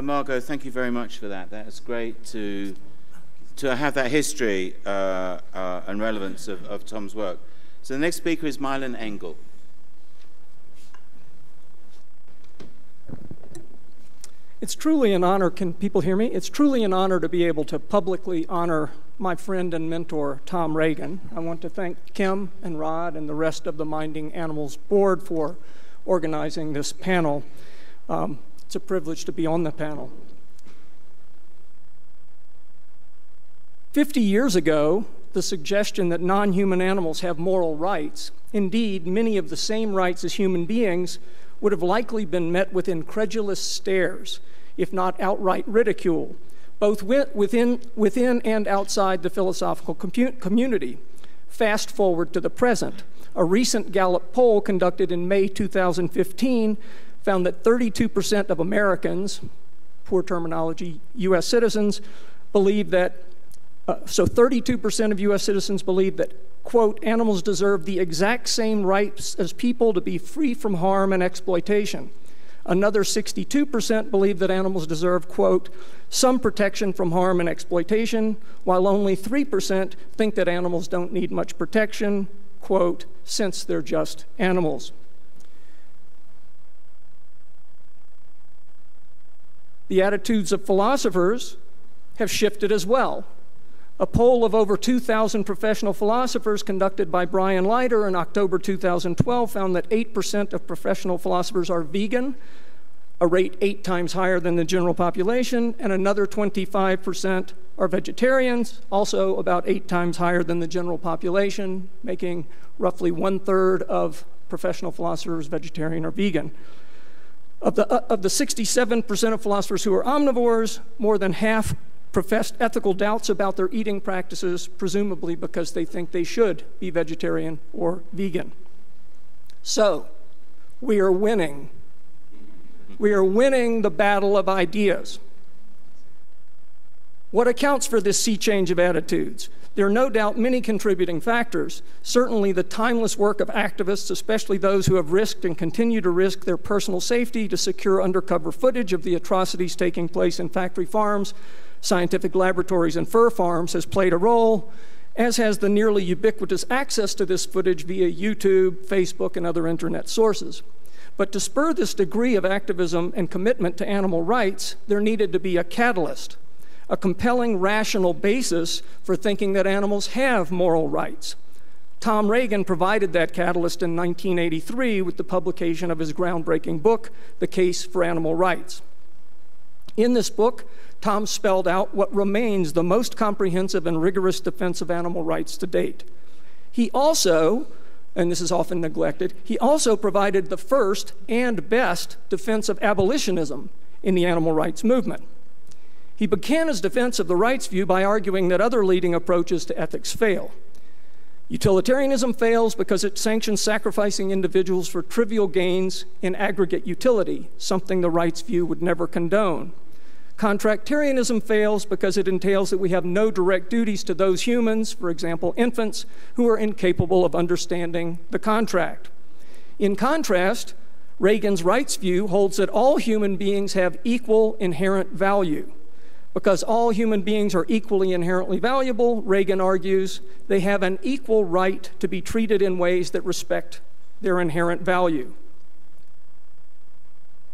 Margot, thank you very much for that. That is great to have that history and relevance of Tom's work. So the next speaker is Mylan Engel. It's truly an honor, can people hear me? It's truly an honor to be able to publicly honor my friend and mentor, Tom Regan. I want to thank Kim and Rod and the rest of the Minding Animals board for organizing this panel. It's a privilege to be on the panel. 50 years ago, the suggestion that non-human animals have moral rights, indeed many of the same rights as human beings, would have likely been met with incredulous stares, if not outright ridicule, both within and outside the philosophical community. Fast forward to the present. A recent Gallup poll conducted in May 2015 found that 32% of Americans, poor terminology, U.S. citizens, believe that, 32% of U.S. citizens believe that, quote, animals deserve the exact same rights as people to be free from harm and exploitation. Another 62% believe that animals deserve, quote, some protection from harm and exploitation, while only 3% think that animals don't need much protection, quote, since they're just animals. The attitudes of philosophers have shifted as well. A poll of over 2,000 professional philosophers conducted by Brian Leiter in October 2012 found that 8% of professional philosophers are vegan, a rate 8 times higher than the general population, and another 25% are vegetarians, also about 8 times higher than the general population, making roughly 1/3 of professional philosophers vegetarian or vegan. Of the 67% of philosophers who are omnivores, more than half professed ethical doubts about their eating practices, presumably because they think they should be vegetarian or vegan. So, we are winning. We are winning the battle of ideas. What accounts for this sea change of attitudes? There are no doubt many contributing factors. Certainly the timeless work of activists, especially those who have risked and continue to risk their personal safety to secure undercover footage of the atrocities taking place in factory farms, scientific laboratories, and fur farms, has played a role, as has the nearly ubiquitous access to this footage via YouTube, Facebook, and other internet sources. But to spur this degree of activism and commitment to animal rights, there needed to be a catalyst, a compelling rational basis for thinking that animals have moral rights. Tom Regan provided that catalyst in 1983 with the publication of his groundbreaking book, The Case for Animal Rights. In this book, Tom spelled out what remains the most comprehensive and rigorous defense of animal rights to date. He also, and this is often neglected, he also provided the first and best defense of abolitionism in the animal rights movement. He began his defense of the rights view by arguing that other leading approaches to ethics fail. Utilitarianism fails because it sanctions sacrificing individuals for trivial gains in aggregate utility, something the rights view would never condone. Contractarianism fails because it entails that we have no direct duties to those humans, for example, infants, who are incapable of understanding the contract. In contrast, Reagan's rights view holds that all human beings have equal inherent value. Because all human beings are equally inherently valuable, Regan argues, they have an equal right to be treated in ways that respect their inherent value.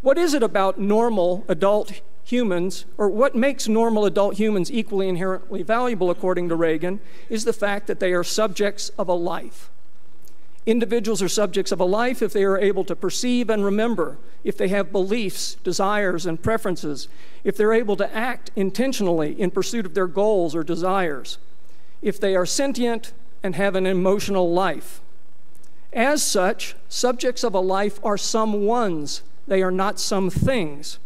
What is it about normal adult humans, or what makes normal adult humans equally inherently valuable, according to Regan, is the fact that they are subjects of a life. Individuals are subjects of a life if they are able to perceive and remember, if they have beliefs, desires, and preferences, if they're able to act intentionally in pursuit of their goals or desires, if they are sentient and have an emotional life. As such, subjects of a life are some ones, they are not some things.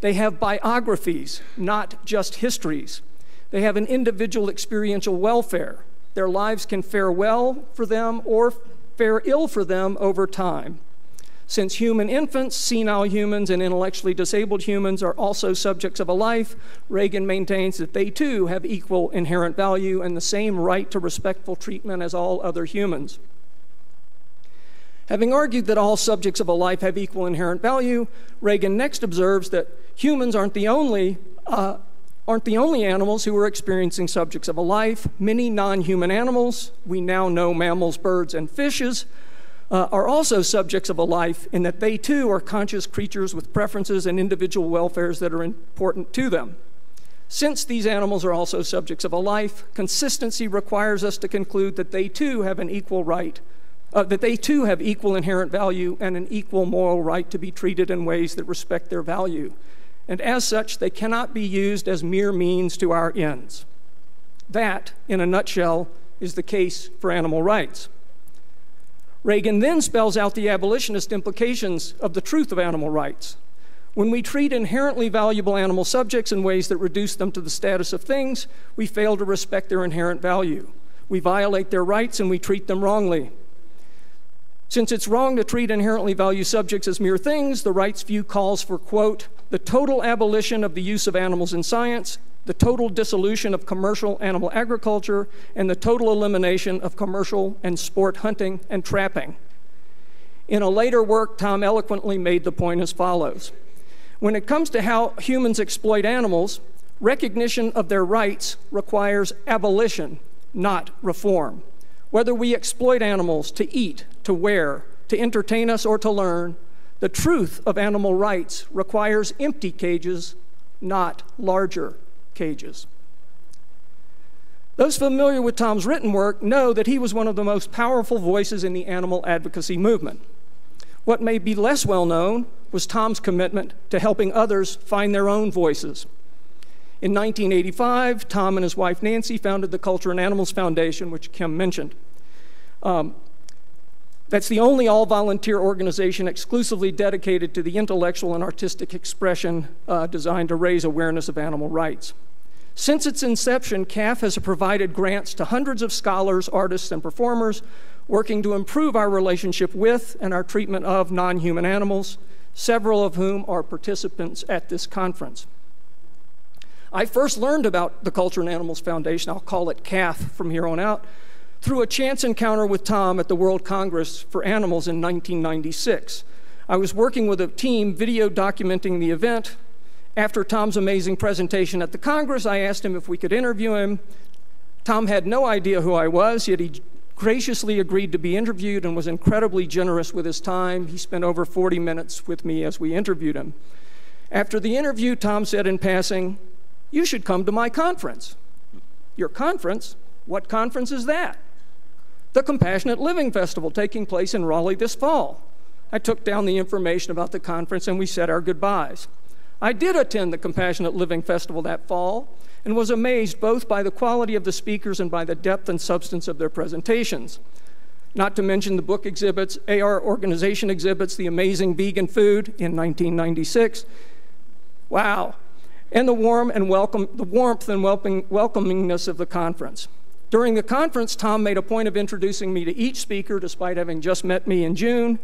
They have biographies, not just histories. They have an individual experiential welfare. Their lives can fare well for them or fare ill for them over time. Since human infants, senile humans, and intellectually disabled humans are also subjects of a life, Regan maintains that they too have equal inherent value and the same right to respectful treatment as all other humans. Having argued that all subjects of a life have equal inherent value, Regan next observes that humans aren't the only animals who are experiencing subjects of a life. Many non-human animals, we now know mammals, birds, and fishes, are also subjects of a life in that they too are conscious creatures with preferences and individual welfares that are important to them. Since these animals are also subjects of a life, consistency requires us to conclude that they too have an equal right, that they too have equal inherent value and an equal moral right to be treated in ways that respect their value. And as such, they cannot be used as mere means to our ends. That, in a nutshell, is the case for animal rights. Regan then spells out the abolitionist implications of the truth of animal rights. When we treat inherently valuable animal subjects in ways that reduce them to the status of things, we fail to respect their inherent value. We violate their rights and we treat them wrongly. Since it's wrong to treat inherently valued subjects as mere things, the rights view calls for, quote, the total abolition of the use of animals in science, the total dissolution of commercial animal agriculture, and the total elimination of commercial and sport hunting and trapping. In a later work, Tom eloquently made the point as follows. When it comes to how humans exploit animals, recognition of their rights requires abolition, not reform. Whether we exploit animals to eat, to wear, to entertain us, or to learn, the truth of animal rights requires empty cages, not larger cages. Those familiar with Tom's written work know that he was one of the most powerful voices in the animal advocacy movement. What may be less well known was Tom's commitment to helping others find their own voices. In 1985, Tom and his wife Nancy founded the Culture and Animals Foundation, which Kim mentioned. That's the only all-volunteer organization exclusively dedicated to the intellectual and artistic expression designed to raise awareness of animal rights. Since its inception, CAF has provided grants to hundreds of scholars, artists, and performers working to improve our relationship with and our treatment of non-human animals, several of whom are participants at this conference. I first learned about the Culture and Animals Foundation, I'll call it CAF from here on out, through a chance encounter with Tom at the World Congress for Animals in 1996. I was working with a team video documenting the event. After Tom's amazing presentation at the Congress, I asked him if we could interview him. Tom had no idea who I was, yet he graciously agreed to be interviewed and was incredibly generous with his time. He spent over 40 minutes with me as we interviewed him. After the interview, Tom said in passing, "You should come to my conference." "Your conference? What conference is that?" "The Compassionate Living Festival taking place in Raleigh this fall." I took down the information about the conference and we said our goodbyes. I did attend the Compassionate Living Festival that fall and was amazed both by the quality of the speakers and by the depth and substance of their presentations. Not to mention the book exhibits, AR organization exhibits, the amazing vegan food in 1996. Wow. And the warmth and welcomingness of the conference. During the conference, Tom made a point of introducing me to each speaker despite having just met me in June.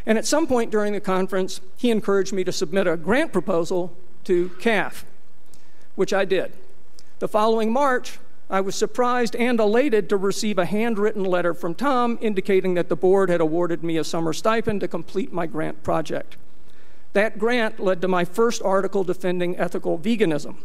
And at some point during the conference, he encouraged me to submit a grant proposal to CAF, which I did. The following March, I was surprised and elated to receive a handwritten letter from Tom indicating that the board had awarded me a summer stipend to complete my grant project. That grant led to my first article defending ethical veganism.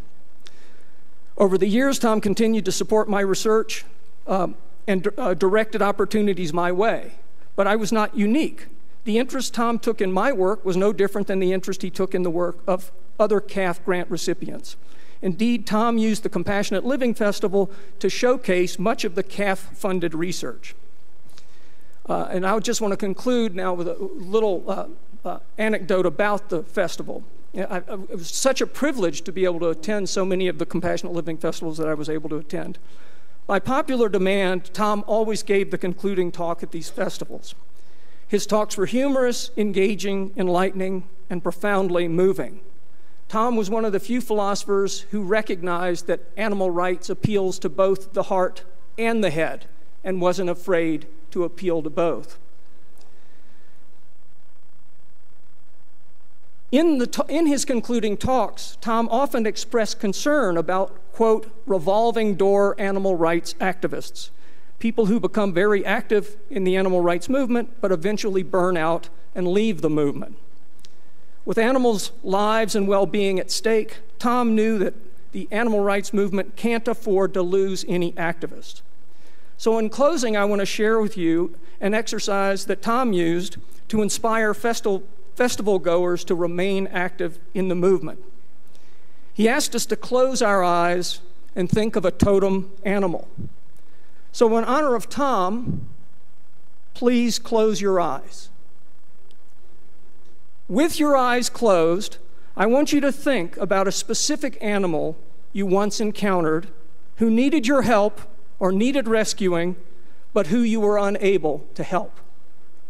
Over the years, Tom continued to support my research and directed opportunities my way, but I was not unique. The interest Tom took in my work was no different than the interest he took in the work of other CAF grant recipients. Indeed, Tom used the Compassionate Living Festival to showcase much of the CAF-funded research. And I just want to conclude now with a little anecdote about the festival. It was such a privilege to be able to attend so many of the Compassionate Living festivals that I was able to attend. By popular demand, Tom always gave the concluding talk at these festivals. His talks were humorous, engaging, enlightening, and profoundly moving. Tom was one of the few philosophers who recognized that animal rights appeals to both the heart and the head, and wasn't afraid to appeal to both. In his concluding talks, Tom often expressed concern about, quote, revolving door animal rights activists. people who become very active in the animal rights movement but eventually burn out and leave the movement. With animals' lives and well-being at stake, Tom knew that the animal rights movement can't afford to lose any activists. So in closing, I want to share with you an exercise that Tom used to inspire festival goers to remain active in the movement. He asked us to close our eyes and think of a totem animal. So in honor of Tom, please close your eyes. With your eyes closed, I want you to think about a specific animal you once encountered who needed your help or needed rescuing, but who you were unable to help,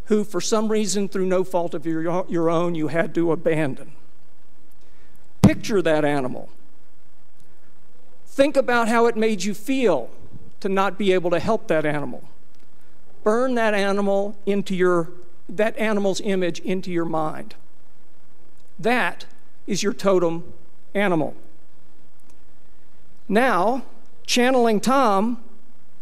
who for some reason, through no fault of your own, you had to abandon. Picture that animal. Think about how it made you feel to not be able to help that animal. Burn that animal into that animal's image into your mind. That is your totem animal. Now, channeling Tom,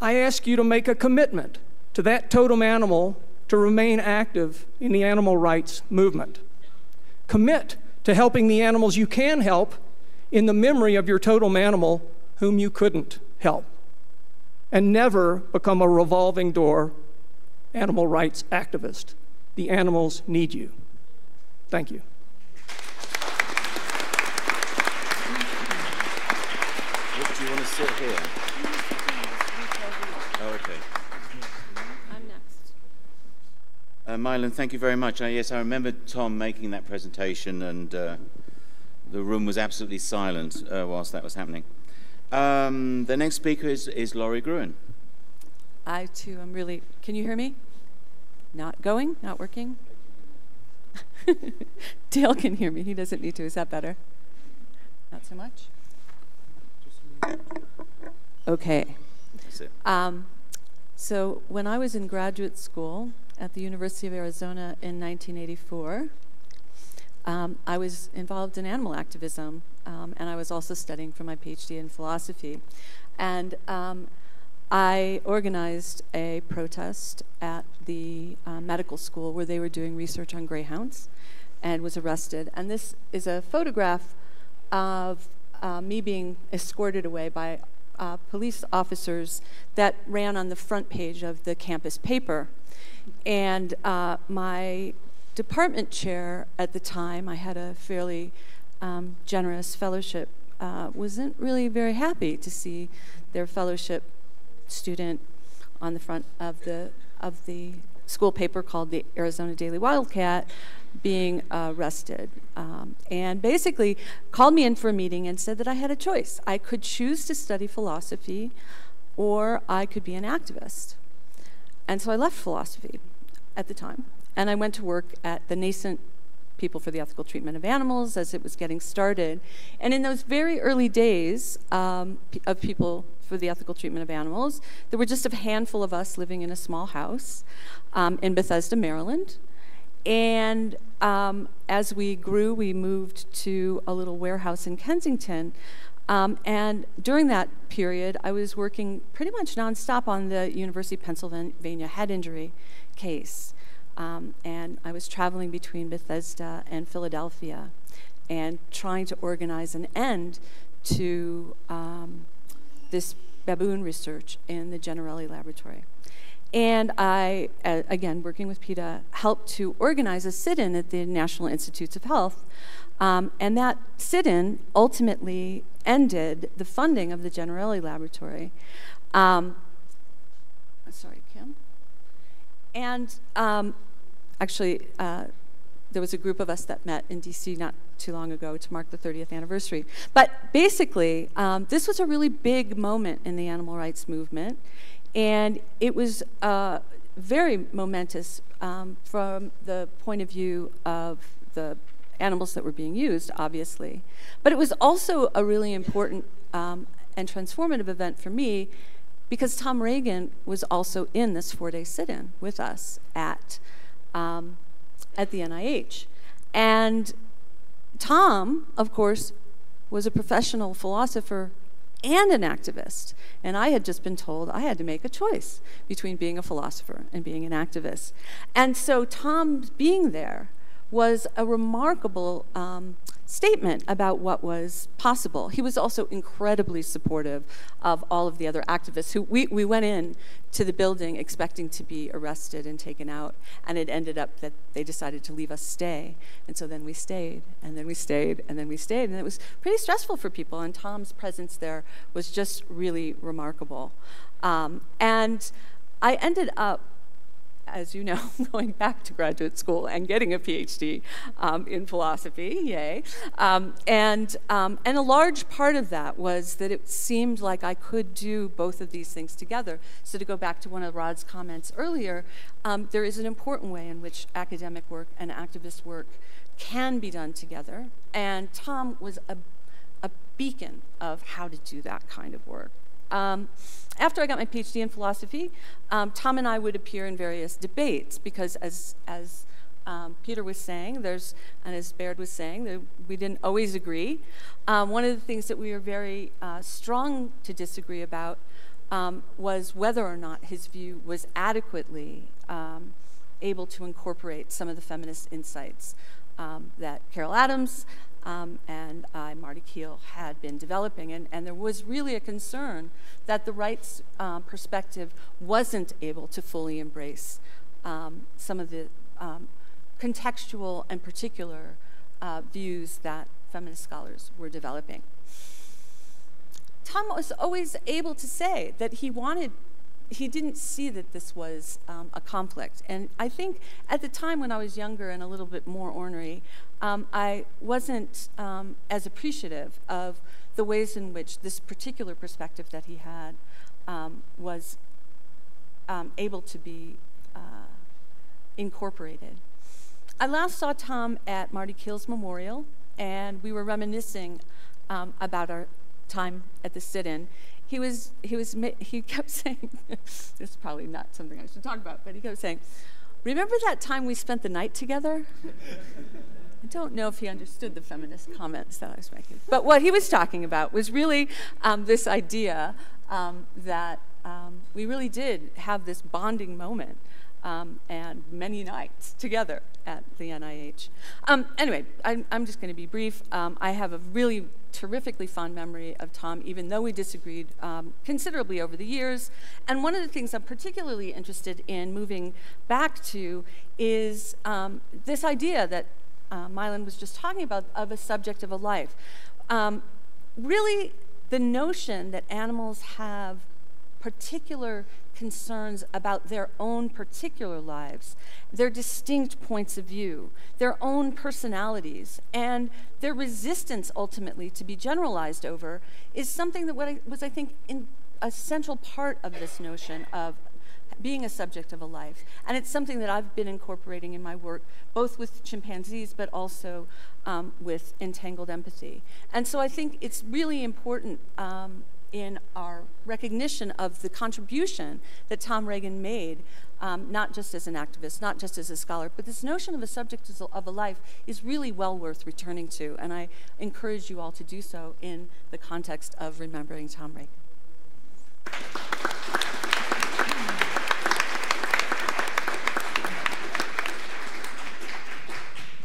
I ask you to make a commitment to that totem animal to remain active in the animal rights movement. Commit to helping the animals you can help in the memory of your totem animal whom you couldn't help. And never become a revolving door animal rights activist. The animals need you. Thank you. Do you want to sit here? Oh, okay. I'm next. Mylan, thank you very much. Yes, I remember Tom making that presentation, and the room was absolutely silent whilst that was happening. The next speaker is Laurie Gruen. I too am really, can you hear me? Not going, not working? Dale can hear me, he doesn't need to, is that better? Not so much? Okay. That's it. So when I was in graduate school at the University of Arizona in 1984, I was involved in animal activism, and I was also studying for my PhD in philosophy. And I organized a protest at the medical school where they were doing research on greyhounds and was arrested. And this is a photograph of me being escorted away by police officers that ran on the front page of the campus paper. And my department chair at the time, I had a fairly generous fellowship, wasn't really very happy to see their fellowship student on the front of the school paper called the Arizona Daily Wildcat being arrested, and basically called me in for a meeting and said that I had a choice. I could choose to study philosophy or I could be an activist. And so I left philosophy at the time, and I went to work at the nascent People for the Ethical Treatment of Animals as it was getting started. And in those very early days of People for the Ethical Treatment of Animals, there were just a handful of us living in a small house in Bethesda, Maryland. And as we grew, we moved to a little warehouse in Kensington. And during that period, I was working pretty much nonstop on the University of Pennsylvania head injury case. And I was traveling between Bethesda and Philadelphia and trying to organize an end to this baboon research in the Generelli laboratory. And I, again, working with PETA, helped to organize a sit-in at the National Institutes of Health. And that sit-in ultimately ended the funding of the Generelli laboratory. Sorry, Kim. And actually, there was a group of us that met in DC not too long ago to mark the 30th anniversary. But basically, this was a really big moment in the animal rights movement. And it was very momentous from the point of view of the animals that were being used, obviously. But it was also a really important and transformative event for me because Tom Regan was also in this 4-day sit-in with us at the NIH. And Tom, of course, was a professional philosopher and an activist. And I had just been told I had to make a choice between being a philosopher and being an activist. And so Tom being there was a remarkable statement about what was possible. He was also incredibly supportive of all of the other activists who we went in to the building expecting to be arrested and taken out, and it ended up that they decided to leave us stay. And so then we stayed, and then we stayed, and then we stayed, and it was pretty stressful for people, and Tom's presence there was just really remarkable. And I ended up, as you know, going back to graduate school and getting a PhD in philosophy, yay. And a large part of that was that it seemed like I could do both of these things together. So to go back to one of Rod's comments earlier, there is an important way in which academic work and activist work can be done together. And Tom was a beacon of how to do that kind of work. After I got my PhD in philosophy, Tom and I would appear in various debates because, as Peter was saying, and as Baird was saying, we didn't always agree. One of the things that we were very strong to disagree about was whether or not his view was adequately able to incorporate some of the feminist insights that Carol Adams and Marty Keel had been developing. And there was really a concern that the rights perspective wasn't able to fully embrace some of the contextual and particular views that feminist scholars were developing. Tom was always able to say that he didn't see that this was a conflict. And I think at the time when I was younger and a little bit more ornery, I wasn't as appreciative of the ways in which this particular perspective that he had was able to be incorporated. I last saw Tom at Marty Keel's memorial, and we were reminiscing about our time at the sit-in. He kept saying, this is probably not something I should talk about, but he kept saying, "Remember that time we spent the night together?" I don't know if he understood the feminist comments that I was making. But what he was talking about was really this idea that we really did have this bonding moment and many nights together at the NIH. Anyway, I'm just going to be brief. I have a really terrifically fond memory of Tom, even though we disagreed considerably over the years. And one of the things I'm particularly interested in moving back to is this idea that Mylan was just talking about of a subject of a life. Really, the notion that animals have particular concerns about their own particular lives, their distinct points of view, their own personalities, and their resistance ultimately to be generalized over is something that was, I think, a central part of this notion of being a subject of a life. And it's something that I've been incorporating in my work, both with chimpanzees, but also with entangled empathy. And so I think it's really important in our recognition of the contribution that Tom Regan made, not just as an activist, not just as a scholar, but this notion of a subject of a life is really well worth returning to, and I encourage you all to do so in the context of remembering Tom Regan.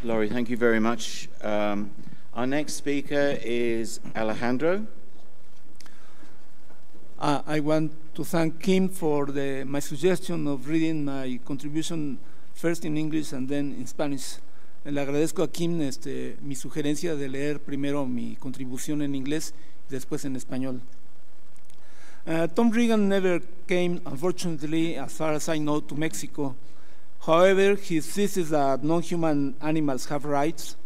Laurie, thank you very much. Our next speaker is Alejandro. I want to thank Kim for my suggestion of reading my contribution first in English and then in Spanish. Le agradezco a Kim mi sugerencia de leer primero mi contribución en inglés y después en español. Tom Regan never came, unfortunately, as far as I know, to Mexico. However, his thesis that non-human animals have rights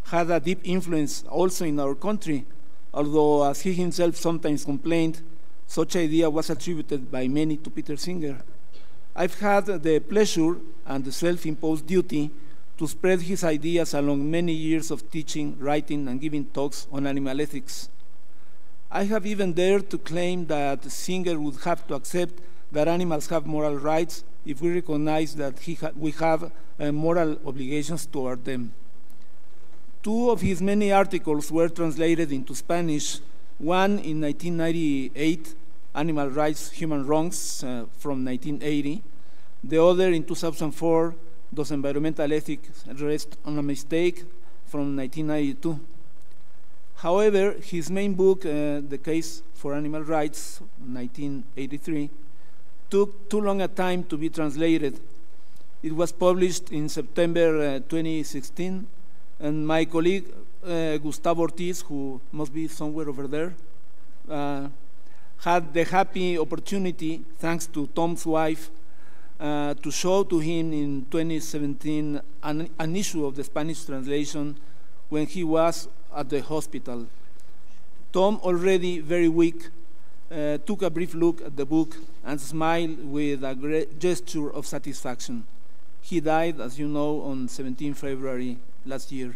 had a deep influence also in our country, although, as he himself sometimes complained, such idea was attributed by many to Peter Singer. I've had the pleasure and the self-imposed duty to spread his ideas along many years of teaching, writing, and giving talks on animal ethics. I have even dared to claim that Singer would have to accept that animals have moral rights if we recognize that we have moral obligations toward them. 2 of his many articles were translated into Spanish, One in 1998, Animal Rights, Human Wrongs, from 1980. The other in 2004, Does Environmental Ethics Rest on a Mistake, from 1992. However, his main book, The Case for Animal Rights, 1983, took too long a time to be translated. It was published in September 2016, and my colleague Gustavo Ortiz, who must be somewhere over there, had the happy opportunity, thanks to Tom's wife, to show to him in 2017 an issue of the Spanish translation when he was at the hospital. Tom, already very weak, took a brief look at the book and smiled with a great gesture of satisfaction. He died, as you know, on 17 February last year.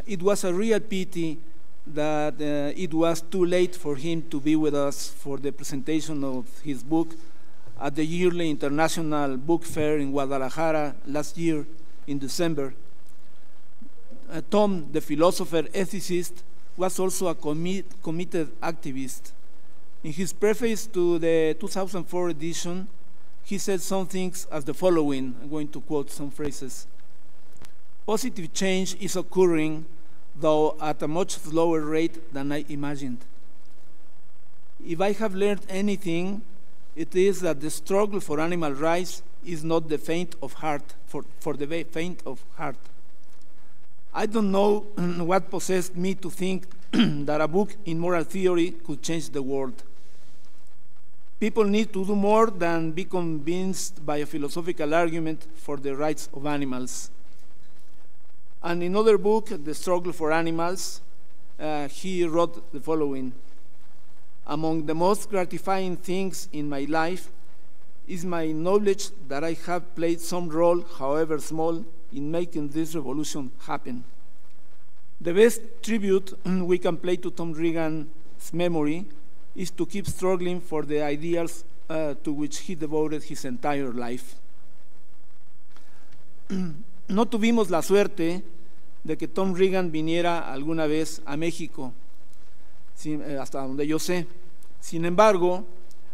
It was a real pity that it was too late for him to be with us for the presentation of his book at the yearly International Book Fair in Guadalajara last year in December. Tom, the philosopher ethicist, was also a committed activist. In his preface to the 2004 edition, he said some things as the following. I'm going to quote some phrases. Positive change is occurring, though at a much slower rate than I imagined. If I have learned anything, it is that the struggle for animal rights is not the faint of heart, for the faint of heart. I don't know what possessed me to think that a book in moral theory could change the world. People need to do more than be convinced by a philosophical argument for the rights of animals. And in another book, The Struggle for Animals, he wrote the following. Among the most gratifying things in my life is my knowledge that I have played some role, however small, in making this revolution happen. The best tribute we can play to Tom Regan's memory is to keep struggling for the ideals to which he devoted his entire life. No tuvimos la suerte de que Tom Regan viniera alguna vez a México, hasta donde yo sé. Sin embargo,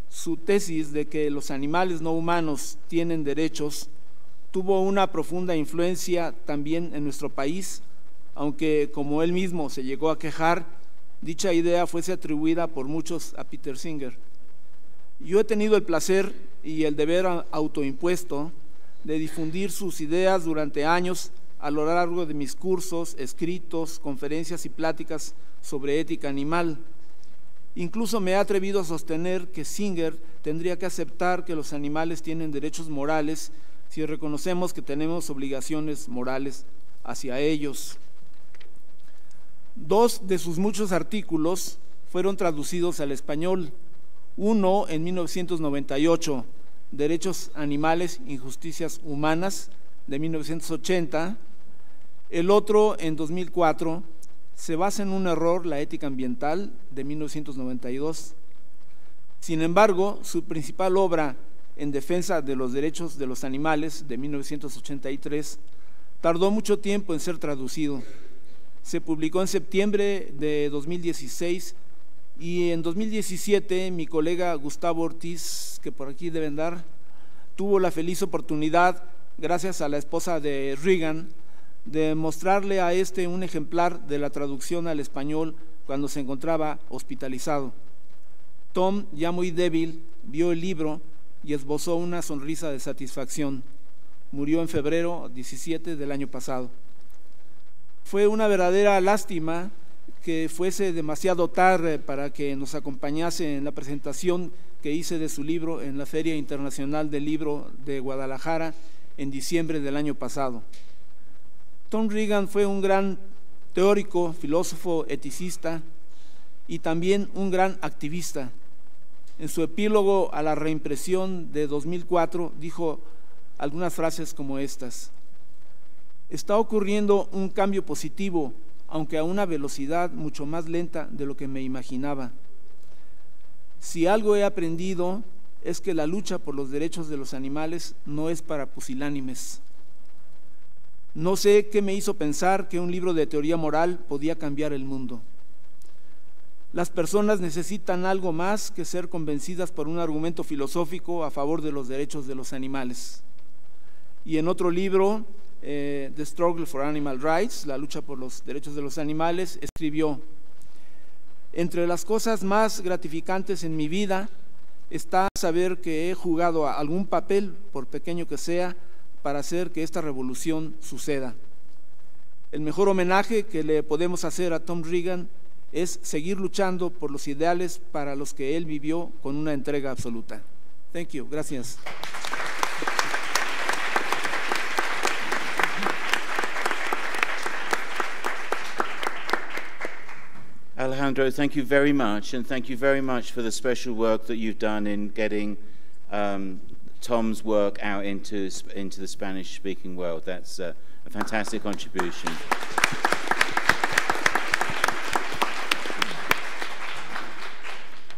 su tesis de que los animales no humanos tienen derechos tuvo una profunda influencia también en nuestro país, aunque, como él mismo se llegó a quejar, dicha idea fuese atribuida por muchos a Peter Singer. Yo he tenido el placer y el deber autoimpuesto de difundir sus ideas durante años a lo largo de mis cursos, escritos, conferencias y pláticas sobre ética animal. Incluso me he atrevido a sostener que Singer tendría que aceptar que los animales tienen derechos morales si reconocemos que tenemos obligaciones morales hacia ellos. Dos de sus muchos artículos fueron traducidos al español. Uno en 1998, Derechos Animales, Injusticias Humanas, de 1980. El otro en 2004, Se basa en un error, la ética ambiental, de 1992. Sin embargo, su principal obra en defensa de los derechos de los animales, de 1983, tardó mucho tiempo en ser traducido. Se publicó en septiembre de 2016 y en 2017 mi colega Gustavo Ortiz, que por aquí deben dar, tuvo la feliz oportunidad, gracias a la esposa de Regan, de mostrarle a este un ejemplar de la traducción al español cuando se encontraba hospitalizado. Tom, ya muy débil, vio el libro y esbozó una sonrisa de satisfacción. Murió en febrero 17 del año pasado. Fue una verdadera lástima que fuese demasiado tarde para que nos acompañase en la presentación que hice de su libro en la Feria Internacional del Libro de Guadalajara en diciembre del año pasado. Tom Regan fue un gran teórico, filósofo, eticista y también un gran activista. En su epílogo a la reimpresión de 2004 dijo algunas frases como estas: está ocurriendo un cambio positivo, aunque a una velocidad mucho más lenta de lo que me imaginaba. Si algo he aprendido es que la lucha por los derechos de los animales no es para pusilánimes. No sé qué me hizo pensar que un libro de teoría moral podía cambiar el mundo. Las personas necesitan algo más que ser convencidas por un argumento filosófico a favor de los derechos de los animales. Y en otro libro, The Struggle for Animal Rights, la lucha por los derechos de los animales, escribió: entre las cosas más gratificantes en mi vida está saber que he jugado algún papel, por pequeño que sea, para hacer que esta revolución suceda. El mejor homenaje que le podemos hacer a Tom Regan es seguir luchando por los ideales para los que él vivió con una entrega absoluta. Thank you. Gracias. Alejandro, thank you very much, and thank you very much for the special work that you've done in getting Tom's work out into the Spanish-speaking world. That's a fantastic contribution.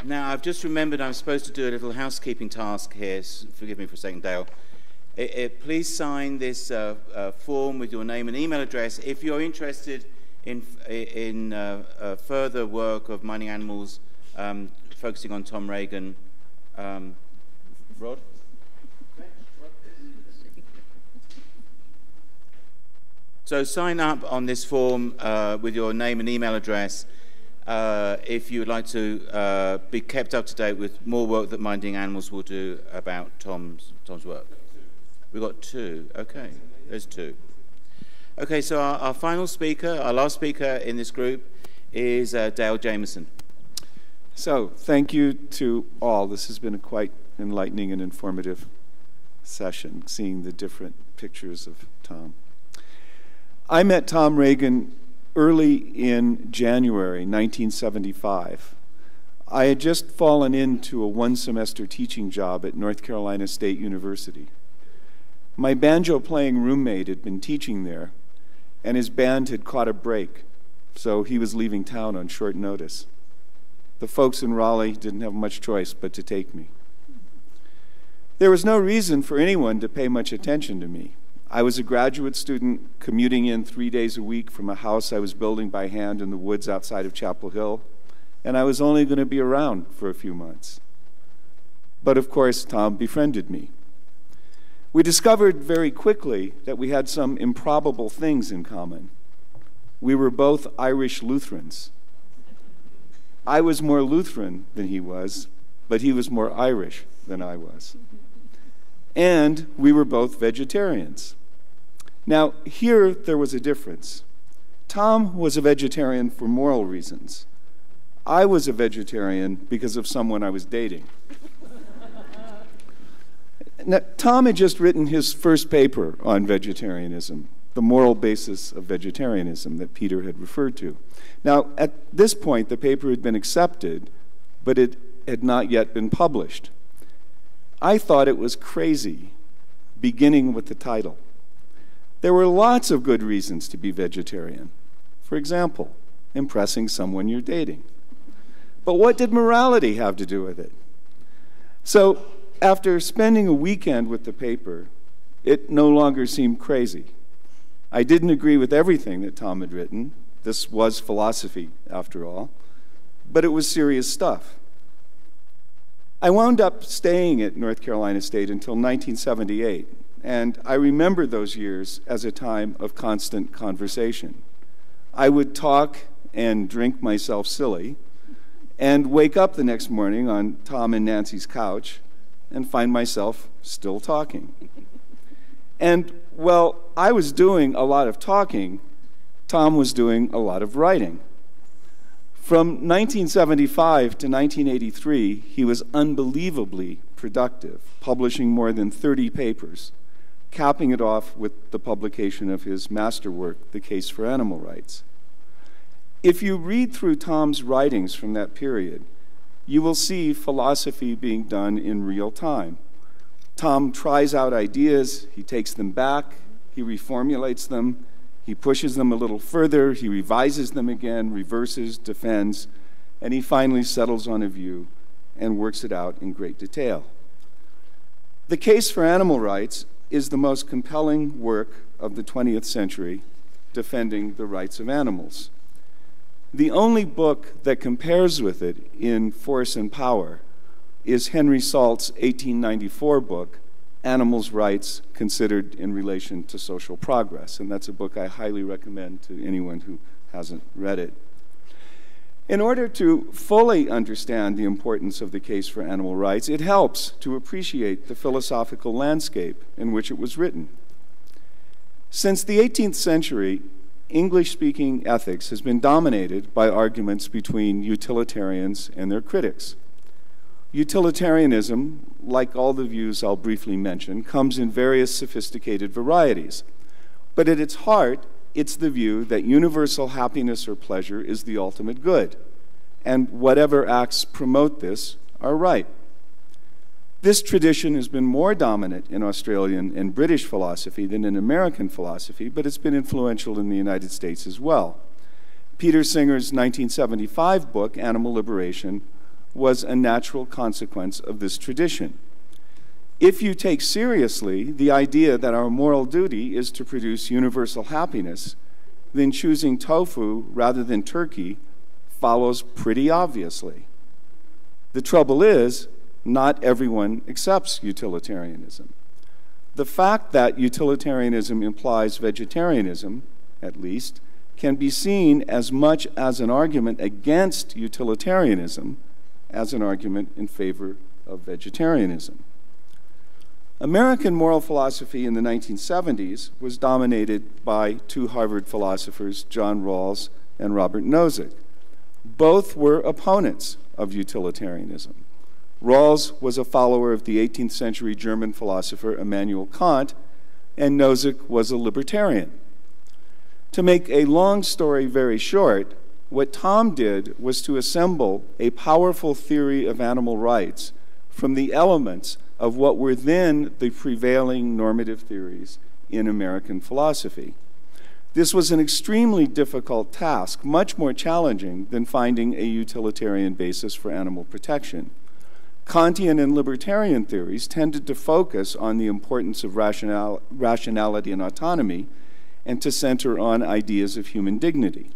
Now, I've just remembered I'm supposed to do a little housekeeping task here. Forgive me for a second, Dale. Please sign this form with your name and email address. If you're interested in further work of Mining Animals, focusing on Tom Regan. Rod? So sign up on this form with your name and email address if you would like to be kept up to date with more work that Mining Animals will do about Tom's work. We've got two. Okay, there's two. Okay, so our final speaker, our last speaker in this group is Dale Jamieson. So, thank you to all. This has been a quite enlightening and informative session, seeing the different pictures of Tom. I met Tom Regan early in January 1975. I had just fallen into a one-semester teaching job at North Carolina State University. My banjo-playing roommate had been teaching there, and his band had caught a break, so he was leaving town on short notice. The folks in Raleigh didn't have much choice but to take me. There was no reason for anyone to pay much attention to me. I was a graduate student commuting in 3 days a week from a house I was building by hand in the woods outside of Chapel Hill, and I was only going to be around for a few months. But of course, Tom befriended me. We discovered very quickly that we had some improbable things in common. We were both Irish Lutherans. I was more Lutheran than he was, but he was more Irish than I was. And we were both vegetarians. Now, here there was a difference. Tom was a vegetarian for moral reasons. I was a vegetarian because of someone I was dating. Now, Tom had just written his first paper on vegetarianism, the moral basis of vegetarianism that Peter had referred to. Now, at this point, the paper had been accepted, but it had not yet been published. I thought it was crazy, beginning with the title. There were lots of good reasons to be vegetarian. For example, impressing someone you're dating. But what did morality have to do with it? So, after spending a weekend with the paper, it no longer seemed crazy. I didn't agree with everything that Tom had written. This was philosophy, after all. But it was serious stuff. I wound up staying at North Carolina State until 1978, and I remember those years as a time of constant conversation. I would talk and drink myself silly, and wake up the next morning on Tom and Nancy's couch and find myself still talking. And while I was doing a lot of talking, Tom was doing a lot of writing. From 1975 to 1983, he was unbelievably productive, publishing more than 30 papers, capping it off with the publication of his masterwork, The Case for Animal Rights. If you read through Tom's writings from that period, you will see philosophy being done in real time. Tom tries out ideas, he takes them back, he reformulates them, he pushes them a little further, he revises them again, reverses, defends, and he finally settles on a view and works it out in great detail. The Case for Animal Rights is the most compelling work of the 20th century defending the rights of animals. The only book that compares with it in force and power is Henry Salt's 1894 book, Animals' Rights Considered in Relation to Social Progress, and that's a book I highly recommend to anyone who hasn't read it. In order to fully understand the importance of the case for animal rights, it helps to appreciate the philosophical landscape in which it was written. Since the 18th century, English-speaking ethics has been dominated by arguments between utilitarians and their critics. Utilitarianism, like all the views I'll briefly mention, comes in various sophisticated varieties. But at its heart, it's the view that universal happiness or pleasure is the ultimate good, and whatever acts promote this are right. This tradition has been more dominant in Australian and British philosophy than in American philosophy, but it's been influential in the United States as well. Peter Singer's 1975 book, Animal Liberation, was a natural consequence of this tradition. If you take seriously the idea that our moral duty is to produce universal happiness, then choosing tofu rather than turkey follows pretty obviously. The trouble is, not everyone accepts utilitarianism. The fact that utilitarianism implies vegetarianism, at least, can be seen as much as an argument against utilitarianism as an argument in favor of vegetarianism. American moral philosophy in the 1970s was dominated by two Harvard philosophers, John Rawls and Robert Nozick. Both were opponents of utilitarianism. Rawls was a follower of the 18th century German philosopher Immanuel Kant, and Nozick was a libertarian. To make a long story very short, what Tom did was to assemble a powerful theory of animal rights from the elements of what were then the prevailing normative theories in American philosophy. This was an extremely difficult task, much more challenging than finding a utilitarian basis for animal protection. Kantian and libertarian theories tended to focus on the importance of rationality and autonomy and to center on ideas of human dignity.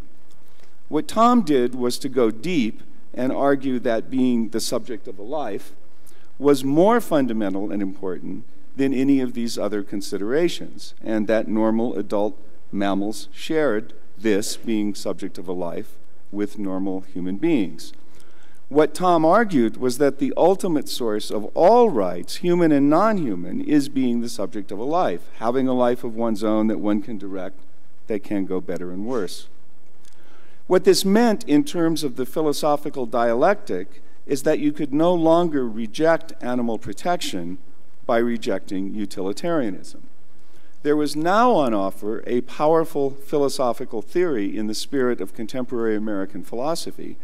What Tom did was to go deep and argue that being the subject of a life was more fundamental and important than any of these other considerations, and that normal adult mammals shared this, being subject of a life, with normal human beings. What Tom argued was that the ultimate source of all rights, human and non-human, is being the subject of a life, having a life of one's own that one can direct, that can go better and worse. What this meant in terms of the philosophical dialectic is that you could no longer reject animal protection by rejecting utilitarianism. There was now on offer a powerful philosophical theory in the spirit of contemporary American philosophy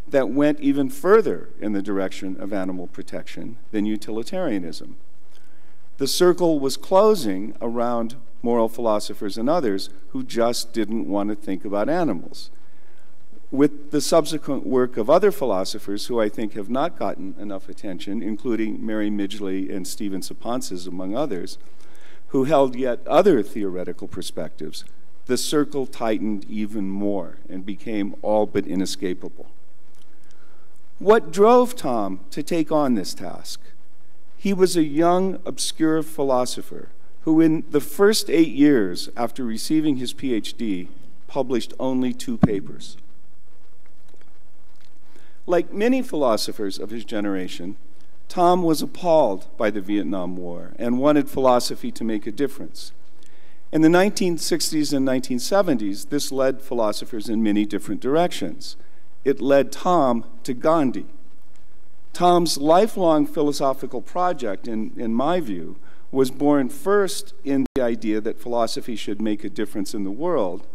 that went even further in the direction of animal protection than utilitarianism. The circle was closing around moral philosophers and others who just didn't want to think about animals. With the subsequent work of other philosophers who I think have not gotten enough attention, including Mary Midgley and Stephen Saponsis, among others, who held yet other theoretical perspectives, the circle tightened even more and became all but inescapable. What drove Tom to take on this task? He was a young, obscure philosopher who in the first 8 years after receiving his PhD published only 2 papers. Like many philosophers of his generation, Tom was appalled by the Vietnam War and wanted philosophy to make a difference. In the 1960s and 1970s, this led philosophers in many different directions. It led Tom to Gandhi. Tom's lifelong philosophical project, in my view, was born first in the idea that philosophy should make a difference in the world,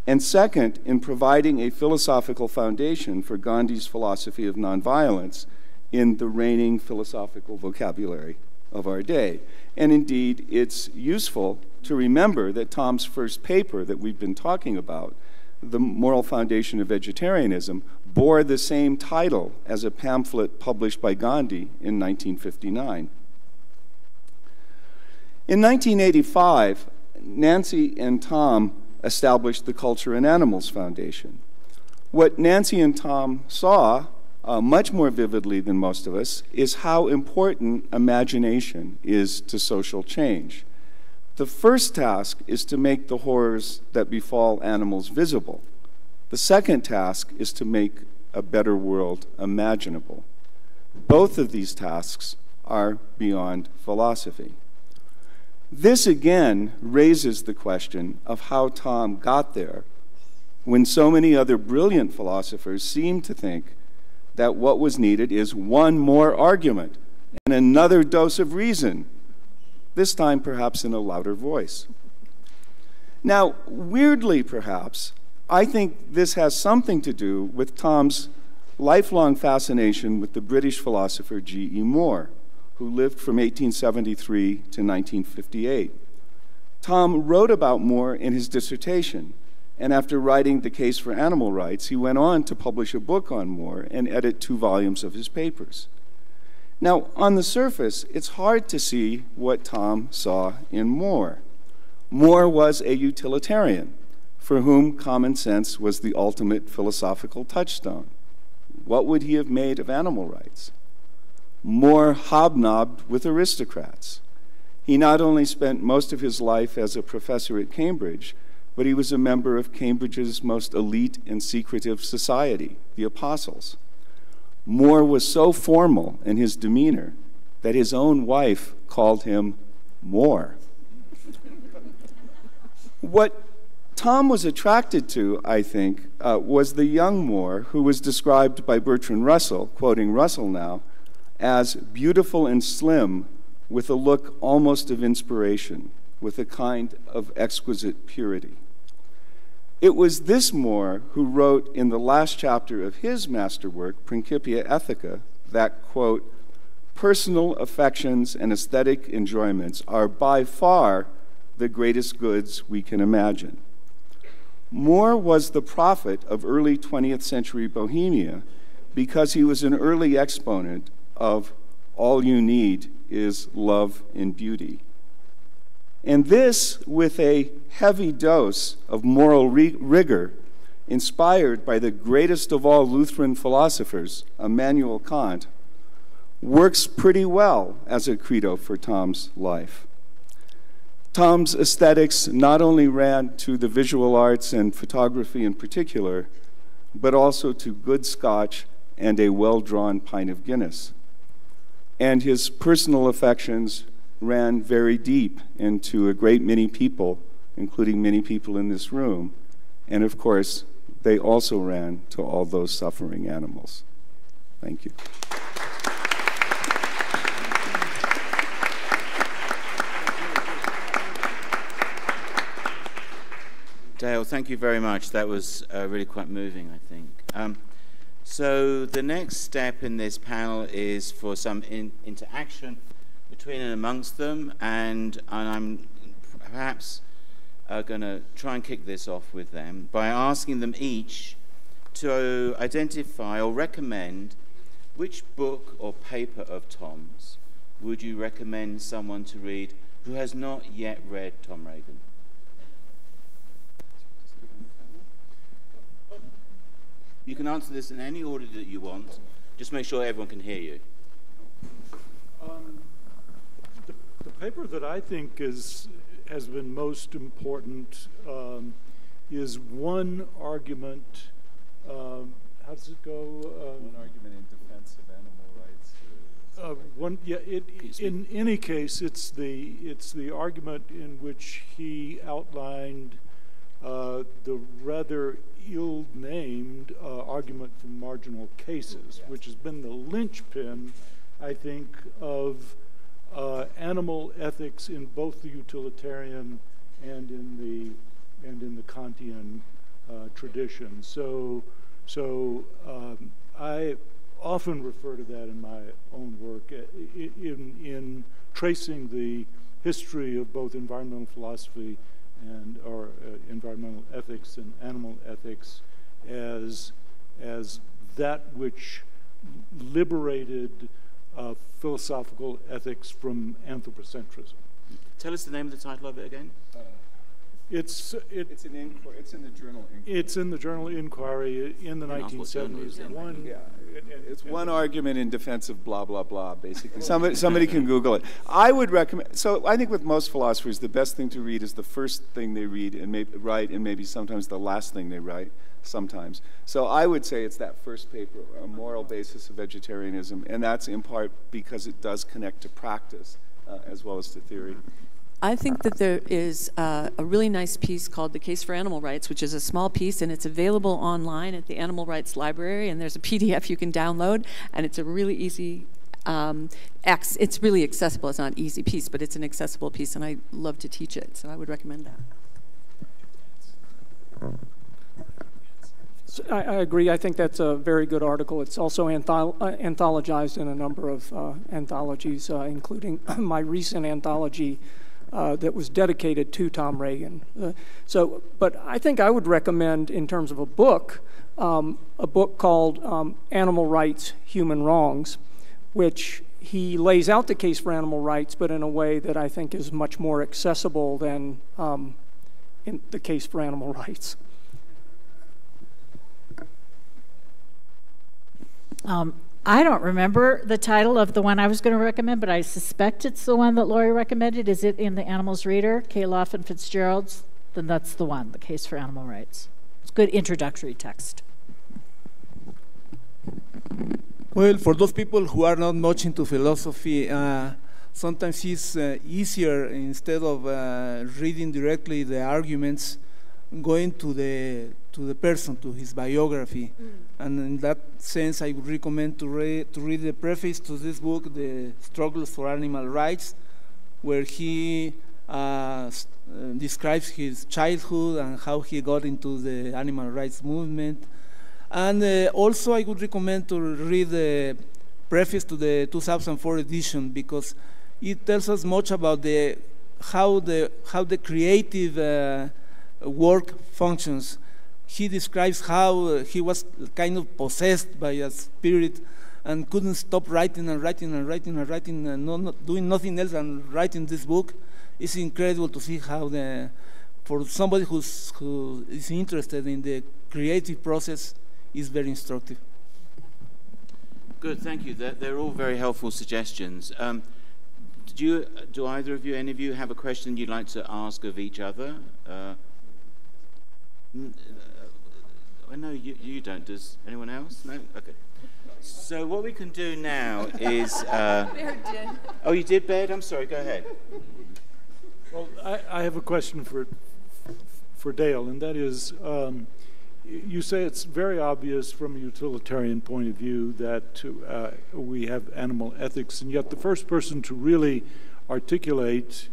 and second, in providing a philosophical foundation for Gandhi's philosophy of nonviolence in the reigning philosophical vocabulary of our day. And indeed, it's useful to remember that Tom's first paper that we've been talking about, The Moral Foundation of Vegetarianism, bore the same title as a pamphlet published by Gandhi in 1959. In 1985, Nancy and Tom established the Culture and Animals Foundation. What Nancy and Tom saw much more vividly than most of us is how important imagination is to social change. The first task is to make the horrors that befall animals visible. The second task is to make a better world imaginable. Both of these tasks are beyond philosophy. This again raises the question of how Tom got there when so many other brilliant philosophers seem to think that what was needed is one more argument and another dose of reason, this time perhaps in a louder voice. Now, weirdly perhaps, I think this has something to do with Tom's lifelong fascination with the British philosopher G.E. Moore, who lived from 1873 to 1958. Tom wrote about Moore in his dissertation, and after writing The Case for Animal Rights, he went on to publish a book on Moore and edit 2 volumes of his papers. Now, on the surface, it's hard to see what Tom saw in Moore. Moore was a utilitarian for whom common sense was the ultimate philosophical touchstone. What would he have made of animal rights? Moore hobnobbed with aristocrats. He not only spent most of his life as a professor at Cambridge, but he was a member of Cambridge's most elite and secretive society, the Apostles. Moore was so formal in his demeanor that his own wife called him Moore. What Tom was attracted to, I think, was the young Moore, who was described by Bertrand Russell, quoting Russell now, as beautiful and slim, with a look almost of inspiration, with a kind of exquisite purity. It was this Moore who wrote in the last chapter of his masterwork, Principia Ethica, that, quote, personal affections and aesthetic enjoyments are by far the greatest goods we can imagine. Moore was the prophet of early 20th century Bohemia because he was an early exponent of all you need is love and beauty. And this with a heavy dose of moral rigor inspired by the greatest of all Lutheran philosophers, Immanuel Kant, works pretty well as a credo for Tom's life. Tom's aesthetics not only ran to the visual arts and photography in particular, but also to good Scotch and a well-drawn pint of Guinness. And his personal affections ran very deep into a great many people, including many people in this room. And of course, they also ran to all those suffering animals. Thank you. Dale, thank you very much. That was really quite moving, I think. So the next step in this panel is for some interaction between and amongst them, and I'm perhaps going to try and kick this off with them by asking them each to identify or recommend which book or paper of Tom's would you recommend someone to read who has not yet read Tom Regan. You can answer this in any order that you want. Just make sure everyone can hear you. The paper that I think has been most important is One Argument. How does it go? One Argument in Defense of Animal Rights. In any case, it's the argument in which he outlined the rather ill-named argument from marginal cases, which has been the linchpin, I think, of animal ethics in both the utilitarian and in the Kantian tradition. So I often refer to that in my own work in tracing the history of both environmental philosophy or environmental ethics and animal ethics as that which liberated philosophical ethics from anthropocentrism. Tell us the name of the title of it again. It's in the journal. It's in the journal Inquiry in the 1970s. It's one argument in defense of blah blah blah. Basically, somebody can Google it. I would recommend. So I think with most philosophers, the best thing to read is the first thing they read and maybe sometimes the last thing they write. Sometimes. So I would say it's that first paper, A Moral Basis of Vegetarianism, and that's in part because it does connect to practice as well as to theory. I think that there is a really nice piece called The Case for Animal Rights, which is a small piece, and it's available online at the Animal Rights Library, and there's a PDF you can download, and it's a really easy, it's really accessible. It's not an easy piece, but it's an accessible piece, and I love to teach it, so I would recommend that. I agree. I think that's a very good article. It's also anthologized in a number of anthologies, including my recent anthology that was dedicated to Tom Regan. But I think I would recommend, in terms of a book called Animal Rights, Human Wrongs, which he lays out the case for animal rights, but in a way that I think is much more accessible than in the case for animal rights. I don't remember the title of the one I was going to recommend, but I suspect it's the one that Lori recommended. Is it in the Animals Reader, Caloff and Fitzgerald's? Then that's the one, The Case for Animal Rights. It's a good introductory text. Well, for those people who are not much into philosophy, sometimes it's easier, instead of reading directly the arguments, going to the person, to his biography. And in that sense, I would recommend to read the preface to this book, The Struggles for Animal Rights, where he describes his childhood and how he got into the animal rights movement. And also I would recommend to read the preface to the 2004 edition, because it tells us much about how the creative work functions. He describes how he was kind of possessed by a spirit and couldn't stop writing and writing and writing and writing and not doing nothing else than writing this book. It's incredible to see how for somebody who is interested in the creative process, is very instructive. Good, thank you. They're all very helpful suggestions. Do either of you, any of you, have a question you'd like to ask of each other? No, you don't. Does anyone else? No? Okay. So what we can do now is... Baird did. Oh, you did, Baird? I'm sorry, go ahead. Well, I have a question for Dale, and that is, you say it's very obvious from a utilitarian point of view that we have animal ethics, and yet the first person to really articulate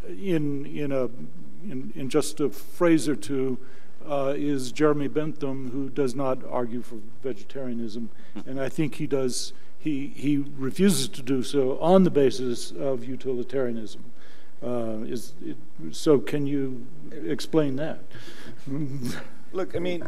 in just a phrase or two is Jeremy Bentham, who does not argue for vegetarianism, and I think he does. He refuses to do so on the basis of utilitarianism. So can you explain that? Look, I mean,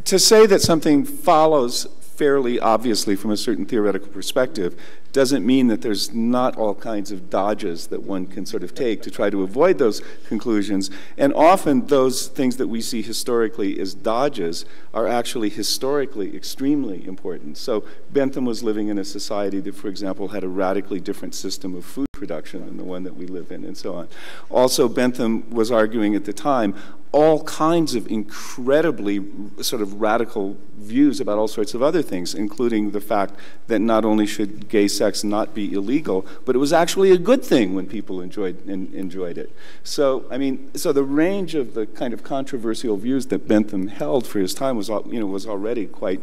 to say that something follows fairly obviously from a certain theoretical perspective doesn't mean that there's not all kinds of dodges that one can sort of take to try to avoid those conclusions. And often those things that we see historically as dodges are actually historically extremely important. So Bentham was living in a society that, for example, had a radically different system of food production than the one that we live in, and so on. Also, Bentham was arguing at the time all kinds of incredibly sort of radical views about all sorts of other things, including the fact that not only should gay sex not be illegal, but it was actually a good thing when people enjoyed it. So, I mean, so the range of the kind of controversial views that Bentham held for his time was, was already quite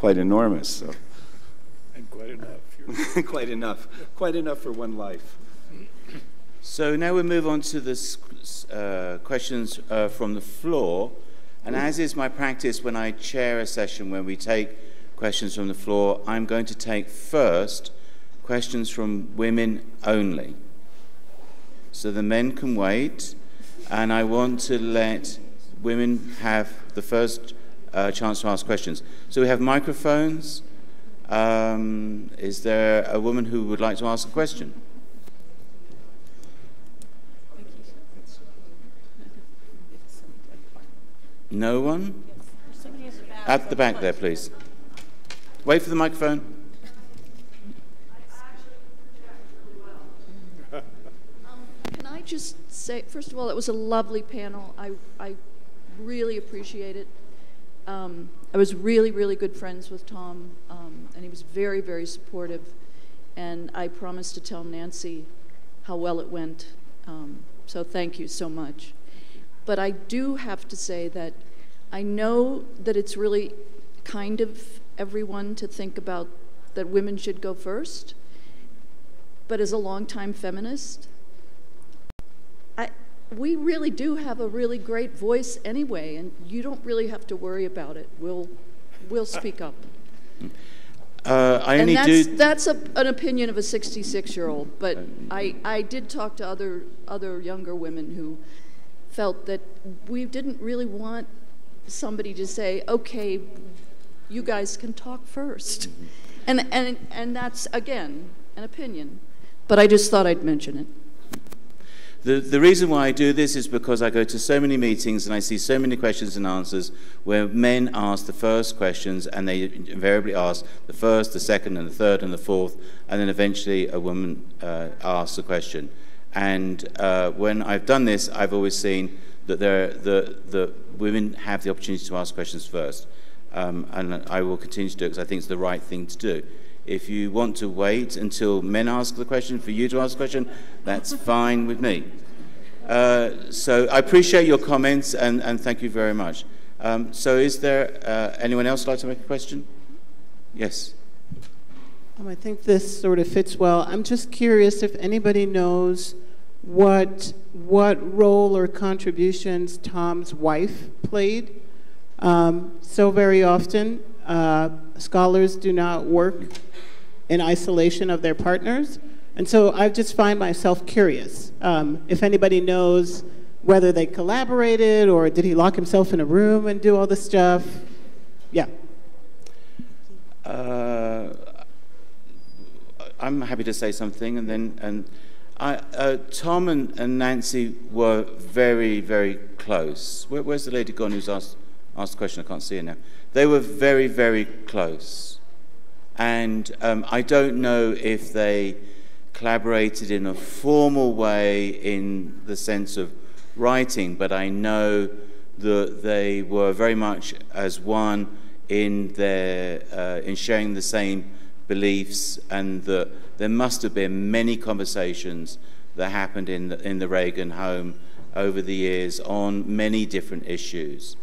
enormous. So. And quite enough. Quite enough for one life. So now we move on to the questions from the floor. And as is my practice when I chair a session where we take questions from the floor, I'm going to take first questions from women only. So the men can wait, and I want to let women have the first chance to ask questions. So we have microphones. Is there a woman who would like to ask a question? No one? At the back there, please. Wait for the microphone. Can I just say, first of all, it was a lovely panel. I really appreciate it. I was really, really good friends with Tom, and he was very, very supportive. And I promised to tell Nancy how well it went. So thank you so much. But I do have to say that I know that it's really kind of everyone to think about that women should go first. But as a longtime feminist, we really do have a really great voice anyway, and you don't really have to worry about it. We'll speak up. That's an opinion of a 66-year-old, but I did talk to other younger women who felt that we didn't really want somebody to say, okay, you guys can talk first. And that's, again, an opinion. But I just thought I'd mention it. The reason why I do this is because I go to so many meetings and I see so many questions and answers where men ask the first questions and they invariably ask the first, the second, and the third, and the fourth, and then eventually a woman asks a question. And when I've done this, I've always seen that the women have the opportunity to ask questions first. And I will continue to do it because I think it's the right thing to do. If you want to wait until men ask the question for you to ask the question, that's fine with me. So I appreciate your comments and thank you very much. So is there anyone else like to make a question? Yes. I think this sort of fits well. I'm just curious if anybody knows what role or contributions Tom's wife played. So very often, scholars do not work in isolation of their partners. And so I just find myself curious if anybody knows whether they collaborated or did he lock himself in a room and do all this stuff. Yeah. I'm happy to say something, and then Tom and Nancy were very, very close. Where's the lady gone who's asked the question? I can't see her now. They were very, very close. And I don't know if they collaborated in a formal way in the sense of writing, but I know that they were very much as one in in sharing the same beliefs, and that there must have been many conversations that happened in the Regan home over the years on many different issues.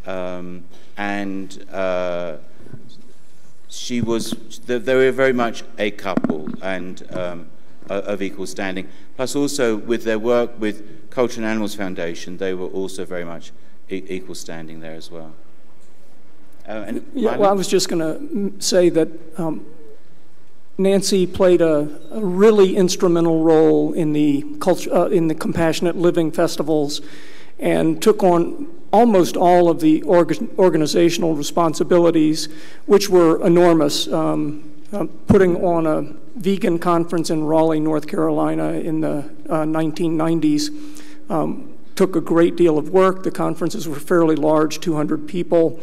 They were very much a couple and of equal standing. Plus also with their work with Culture and Animals Foundation, they were also very much equal standing there as well. Well, I was just going to say that Nancy played a really instrumental role in the Compassionate Living festivals and took on almost all of the organizational responsibilities, which were enormous. Putting on a vegan conference in Raleigh, North Carolina in the 1990s took a great deal of work. The conferences were fairly large, 200 people.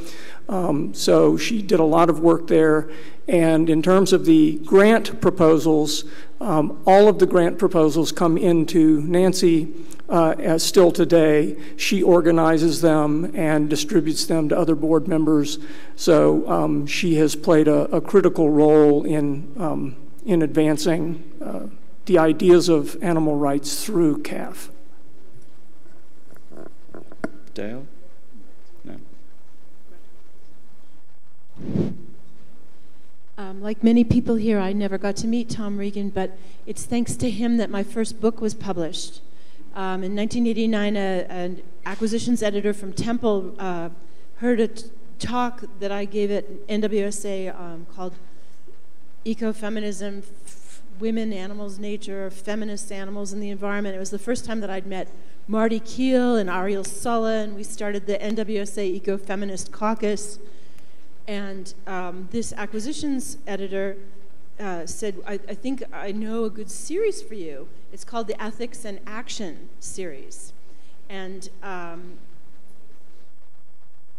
So she did a lot of work there. And in terms of the grant proposals, all of the grant proposals come into Nancy as still today. She organizes them and distributes them to other board members. So she has played a critical role in advancing the ideas of animal rights through CAF. Dale? No. Like many people here, I never got to meet Tom Regan, but it's thanks to him that my first book was published. In 1989, an acquisitions editor from Temple heard a talk that I gave at NWSA called Ecofeminism, Women, Animals, Nature, Feminist Animals and the Environment. It was the first time that I'd met Marty Keel and Ariel Sulla, and we started the NWSA Ecofeminist Caucus. And this acquisitions editor said, I think I know a good series for you. It's called the Ethics and Action series. And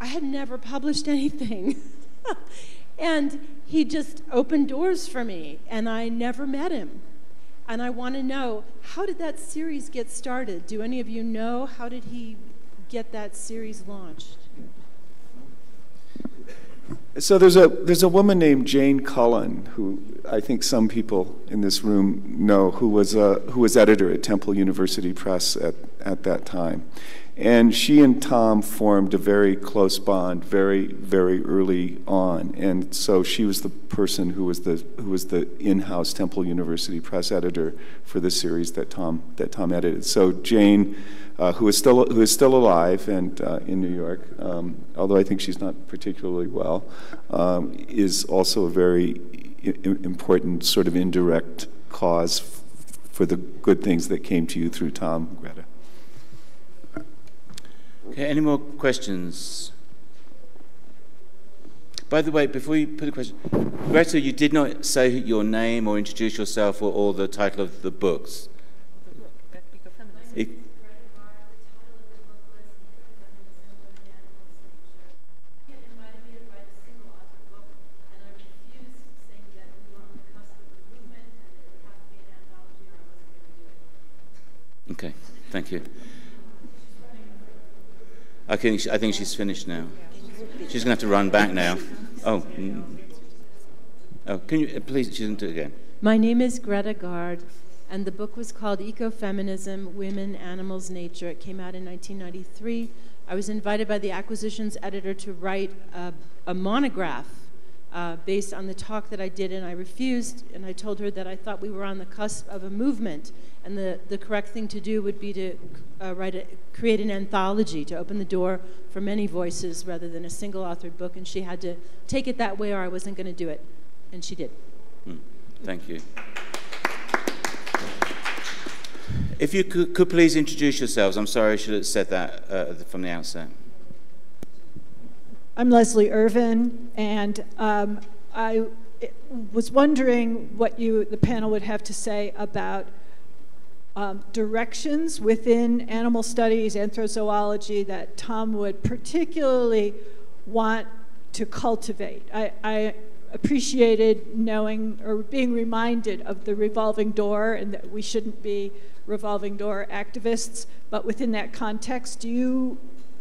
I had never published anything. And he just opened doors for me, and I never met him. And I want to know, how did that series get started? Do any of you know, how did he get that series launched? So there's a woman named Jane Cullen, who I think some people in this room know, who was editor at Temple University Press at that time. And she and Tom formed a very close bond very, very early on. And so she was the person who was the in-house Temple University Press editor for the series that Tom edited. So Jane, who is still alive and in New York, although I think she's not particularly well, is also a very important sort of indirect cause for the good things that came to you through Tom, Greta. Okay, any more questions? By the way, before you put a question, Greta, you did not say your name or introduce yourself or the title of the books. Okay, thank you. I think she's finished now. She's going to have to run back now. Oh, can you please? She didn't do it again. My name is Greta Gard, and the book was called Ecofeminism: Women, Animals, Nature. It came out in 1993. I was invited by the acquisitions editor to write a monograph based on the talk that I did, and I refused, and I told her that I thought we were on the cusp of a movement, and the correct thing to do would be to create an anthology to open the door for many voices rather than a single authored book, and she had to take it that way or I wasn't going to do it, and she did. Thank you. If you could please introduce yourselves. I'm sorry I should have said that from the outset. I'm Leslie Irvin, and I was wondering what the panel would have to say about directions within animal studies, anthrozoology, that Tom would particularly want to cultivate. I appreciated knowing or being reminded of the revolving door and that we shouldn't be revolving door activists, but within that context, do you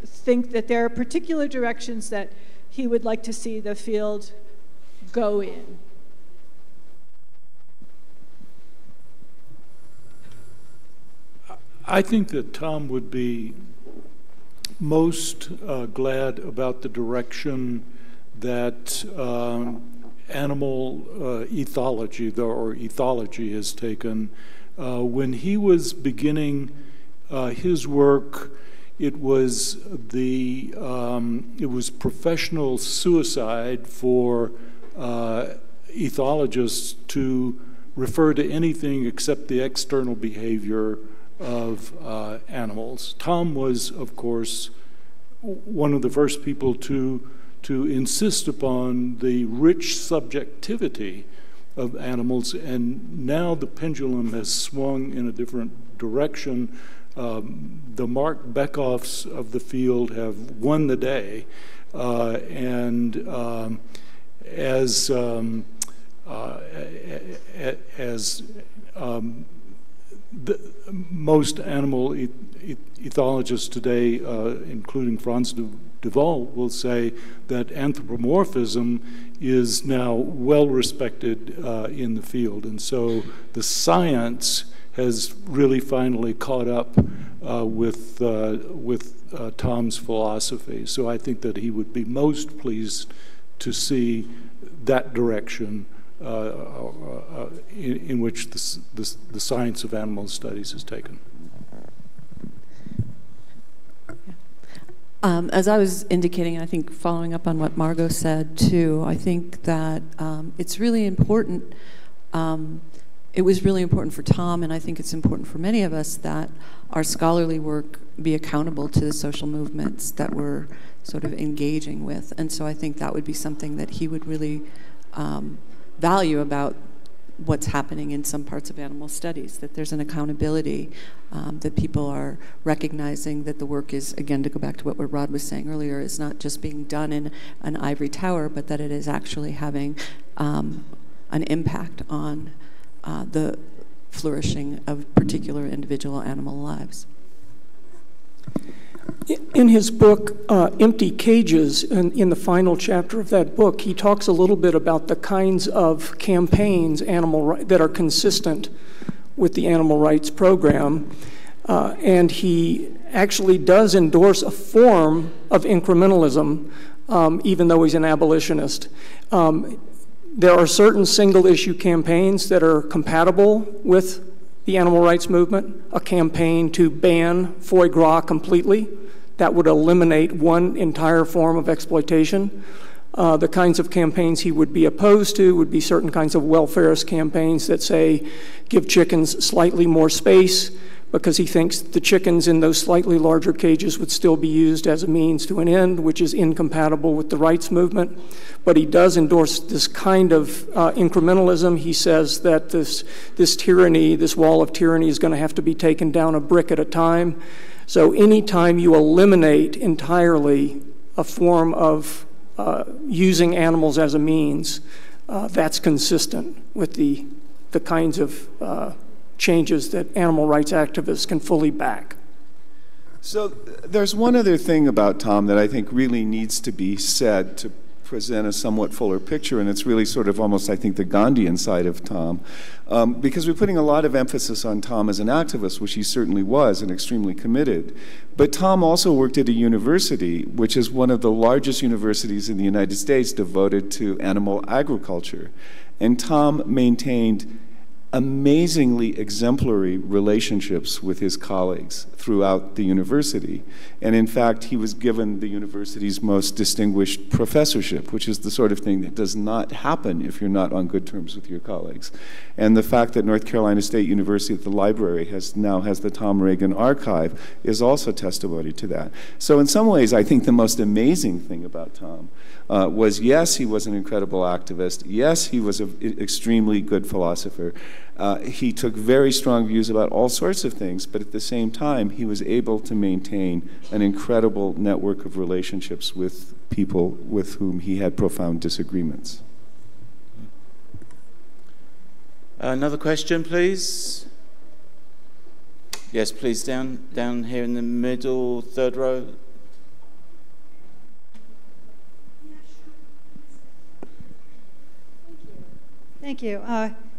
think that there are particular directions that he would like to see the field go in? I think that Tom would be most glad about the direction that animal ethology or ethology has taken. When he was beginning his work, it was professional suicide for ethologists to refer to anything except the external behavior of animals. Tom was, of course, one of the first people to insist upon the rich subjectivity of animals, and now the pendulum has swung in a different direction. The Mark Beckhoffs of the field have won the day, and as most animal ethologists today, including Franz de Waal, will say that anthropomorphism is now well respected in the field, and so the science has really finally caught up with Tom's philosophy. So I think that he would be most pleased to see that direction in which the science of animal studies is taken. As I was indicating, I think following up on what Margot said too, I think that it's really important. It was really important for Tom, and I think it's important for many of us, that our scholarly work be accountable to the social movements that we're sort of engaging with. And so I think that would be something that he would really value about what's happening in some parts of animal studies, that there's an accountability, that people are recognizing that the work is, again, to go back to what Rod was saying earlier, is not just being done in an ivory tower, but that it is actually having an impact on the flourishing of particular individual animal lives. In his book, Empty Cages, in the final chapter of that book, he talks a little bit about the kinds of campaigns that are consistent with the animal rights program, and he actually does endorse a form of incrementalism, even though he's an abolitionist. There are certain single-issue campaigns that are compatible with the animal rights movement. A campaign to ban foie gras completely, that would eliminate one entire form of exploitation. The kinds of campaigns he would be opposed to would be certain kinds of welfarist campaigns that say, give chickens slightly more space, because he thinks the chickens in those slightly larger cages would still be used as a means to an end, which is incompatible with the rights movement. But he does endorse this kind of incrementalism. He says that this tyranny, this wall of tyranny, is going to have to be taken down a brick at a time. So anytime you eliminate entirely a form of using animals as a means, that's consistent with the kinds of changes that animal rights activists can fully back. So there's one other thing about Tom that I think really needs to be said to present a somewhat fuller picture, and it's really sort of almost, I think, the Gandhian side of Tom, because we're putting a lot of emphasis on Tom as an activist, which he certainly was and extremely committed. But Tom also worked at a university, which is one of the largest universities in the United States devoted to animal agriculture. And Tom maintained amazingly exemplary relationships with his colleagues throughout the university. And in fact, he was given the university's most distinguished professorship, which is the sort of thing that does not happen if you're not on good terms with your colleagues. And the fact that North Carolina State University at the library now has the Tom Regan archive is also testimony to that. So in some ways, I think the most amazing thing about Tom was, yes, he was an incredible activist. Yes, he was an extremely good philosopher. He took very strong views about all sorts of things, but at the same time, he was able to maintain an incredible network of relationships with people with whom he had profound disagreements. Another question, please. Yes, please, down here in the middle, third row. Thank you.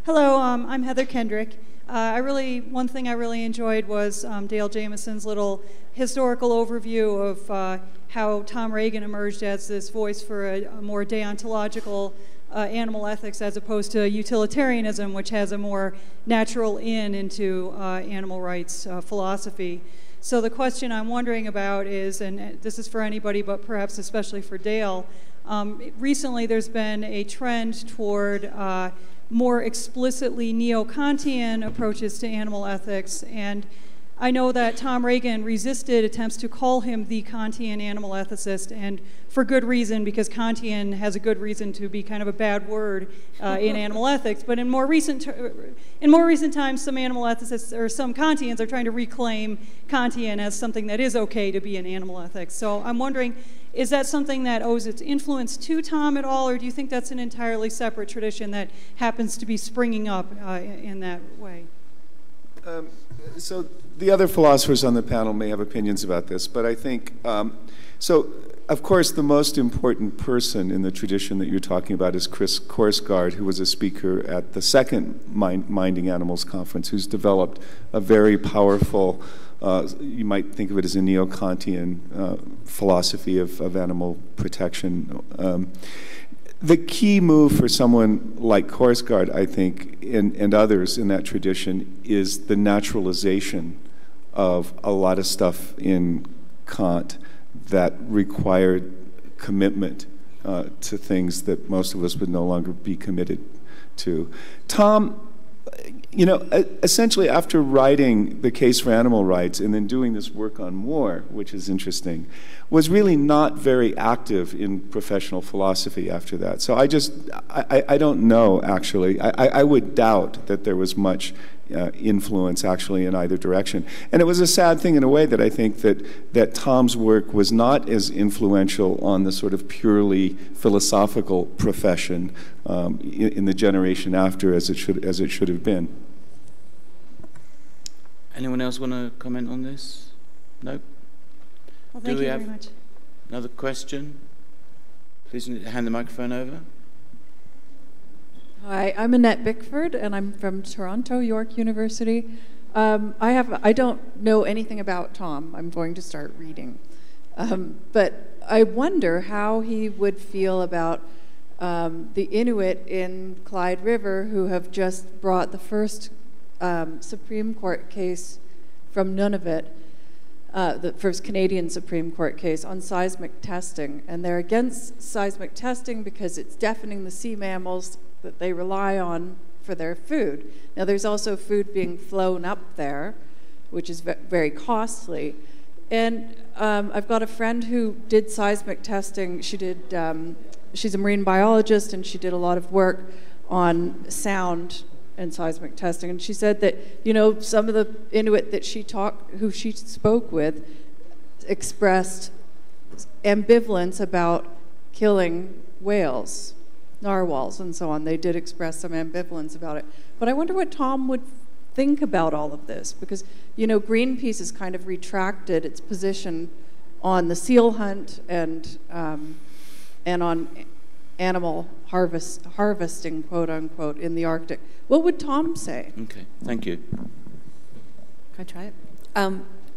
Hello, I'm Heather Kendrick. One thing I really enjoyed was Dale Jamieson's little historical overview of how Tom Regan emerged as this voice for a more deontological animal ethics as opposed to utilitarianism, which has a more natural into animal rights philosophy. So the question I'm wondering about is, and this is for anybody but perhaps especially for Dale, recently there's been a trend toward more explicitly neo-Kantian approaches to animal ethics, and I know that Tom Regan resisted attempts to call him the Kantian animal ethicist, and for good reason, because Kantian has a good reason to be kind of a bad word in animal ethics. But in more recent times, some animal ethicists or some Kantians are trying to reclaim Kantian as something that is okay to be in animal ethics. So I'm wondering, is that something that owes its influence to Tom at all, or do you think that's an entirely separate tradition that happens to be springing up in that way? So the other philosophers on the panel may have opinions about this, but I think, of course, the most important person in the tradition that you're talking about is Chris Korsgaard, who was a speaker at the second Minding Animals conference, who's developed a very powerful, you might think of it as a neo-Kantian philosophy of animal protection. The key move for someone like Korsgaard, I think, and others in that tradition, is the naturalization of a lot of stuff in Kant that required commitment to things that most of us would no longer be committed to. Tom, you know, essentially after writing The Case for Animal Rights and then doing this work on Moore, which is interesting, was really not very active in professional philosophy after that. So I don't know, actually. I would doubt that there was much influence actually in either direction. And it was a sad thing in a way that I think that Tom's work was not as influential on the sort of purely philosophical profession in the generation after as it should have been. Anyone else want to comment on this? No? Well, thank you very much. Another question? Please hand the microphone over. Hi, I'm Annette Bickford, and I'm from Toronto, York University. I don't know anything about Tom. I'm going to start reading. But I wonder how he would feel about the Inuit in Clyde River who have just brought the first Supreme Court case from Nunavut, the first Canadian Supreme Court case on seismic testing. And they're against seismic testing because it's deafening the sea mammals that they rely on for their food. Now, there's also food being flown up there, which is very costly. And I've got a friend who did seismic testing. She did, she's a marine biologist, and she did a lot of work on sound and seismic testing. And she said that, you know, some of the Inuit that who she spoke with expressed ambivalence about killing whales, narwhals, and so on. They did express some ambivalence about it. But I wonder what Tom would think about all of this, because, you know, Greenpeace has kind of retracted its position on the seal hunt and on animal harvesting, quote unquote, in the Arctic. What would Tom say? Okay, thank you. Can I try it?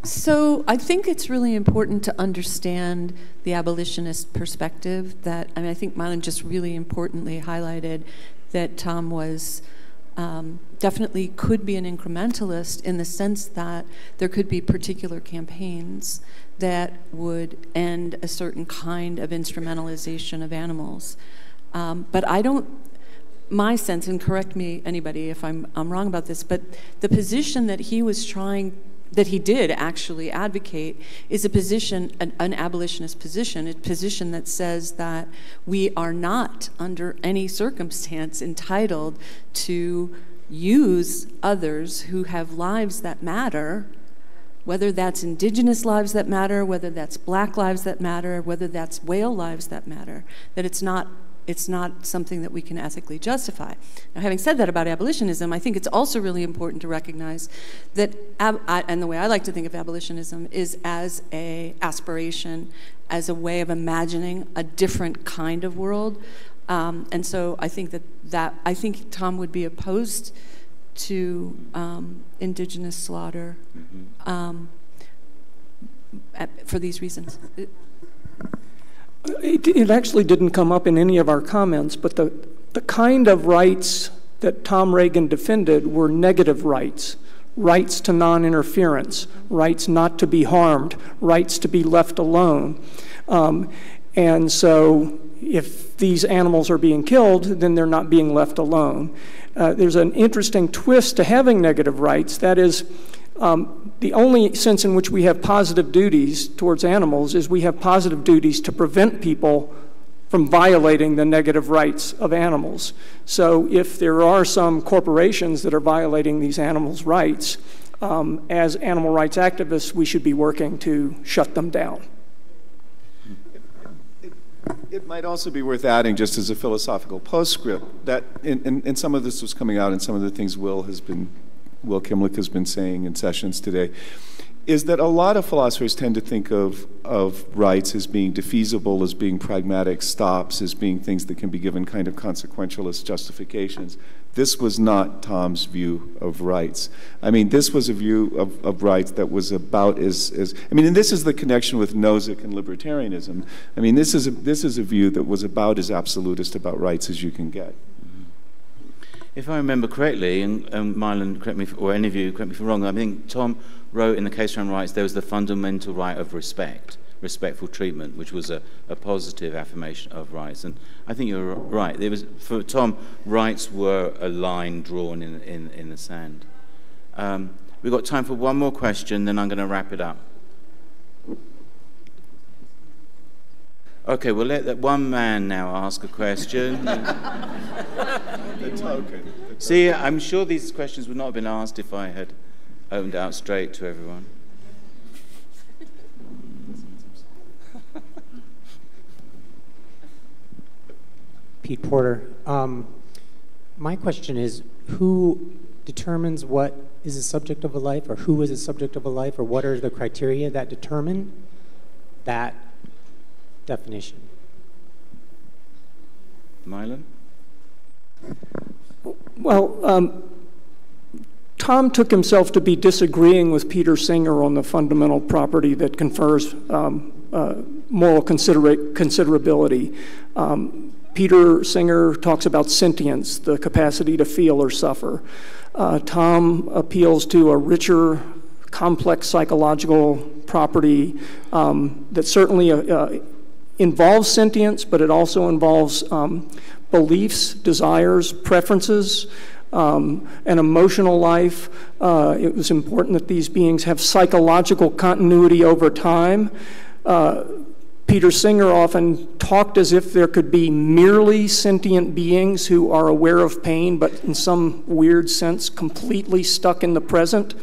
So I think it's really important to understand the abolitionist perspective that, I mean, I think Mylan just really importantly highlighted that Tom was definitely could be an incrementalist in the sense that there could be particular campaigns that would end a certain kind of instrumentalization of animals. But I don't, my sense, and correct me anybody if I'm wrong about this, but the position that he was trying, that he did actually advocate is a position, an abolitionist position, a position that says that we are not under any circumstance entitled to use others who have lives that matter, whether that's indigenous lives that matter, whether that's black lives that matter, whether that's whale lives that matter, that it's not something that we can ethically justify. Now, having said that about abolitionism, I think it's also really important to recognize that, and the way I like to think of abolitionism is as an aspiration, as a way of imagining a different kind of world. And so I think I think Tom would be opposed to indigenous slaughter for these reasons. It actually didn't come up in any of our comments, but the kind of rights that Tom Regan defended were negative rights. Rights to non-interference, rights not to be harmed, rights to be left alone. And so if these animals are being killed, then they're not being left alone. There's an interesting twist to having negative rights. That is, the only sense in which we have positive duties towards animals is we have positive duties to prevent people from violating the negative rights of animals. So if there are some corporations that are violating these animals' rights, as animal rights activists, we should be working to shut them down. It might also be worth adding, just as a philosophical postscript, that and some of this was coming out in some of the things Will Kimlick has been saying in sessions today, is that a lot of philosophers tend to think of rights as being defeasible, as being pragmatic stops, as being things that can be given kind of consequentialist justifications. This was not Tom's view of rights. I mean, this was a view of rights that was about and this is the connection with Nozick and libertarianism. I mean, this is a view that was about as absolutist about rights as you can get. If I remember correctly, and Mylan, correct me, or any of you, correct me if I'm wrong, I think Tom wrote in The Case for Animal Rights there was the fundamental right of respect respectful treatment, which was a positive affirmation of rights. And I think you're right. There was, for Tom, rights were a line drawn in the sand. We've got time for one more question, then I'm going to wrap it up. Okay, we'll let that one man now ask a question. The token. See, I'm sure these questions would not have been asked if I had opened out straight to everyone. Pete Porter. My question is, who determines what is a subject of a life, or who is a subject of a life, or what are the criteria that determine that definition? Mylon? Well, Tom took himself to be disagreeing with Peter Singer on the fundamental property that confers moral considerability. Peter Singer talks about sentience, the capacity to feel or suffer. Tom appeals to a richer, complex psychological property that certainly involves sentience, but it also involves beliefs, desires, preferences, an emotional life. It was important that these beings have psychological continuity over time. Peter Singer often talked as if there could be merely sentient beings who are aware of pain, but in some weird sense completely stuck in the present.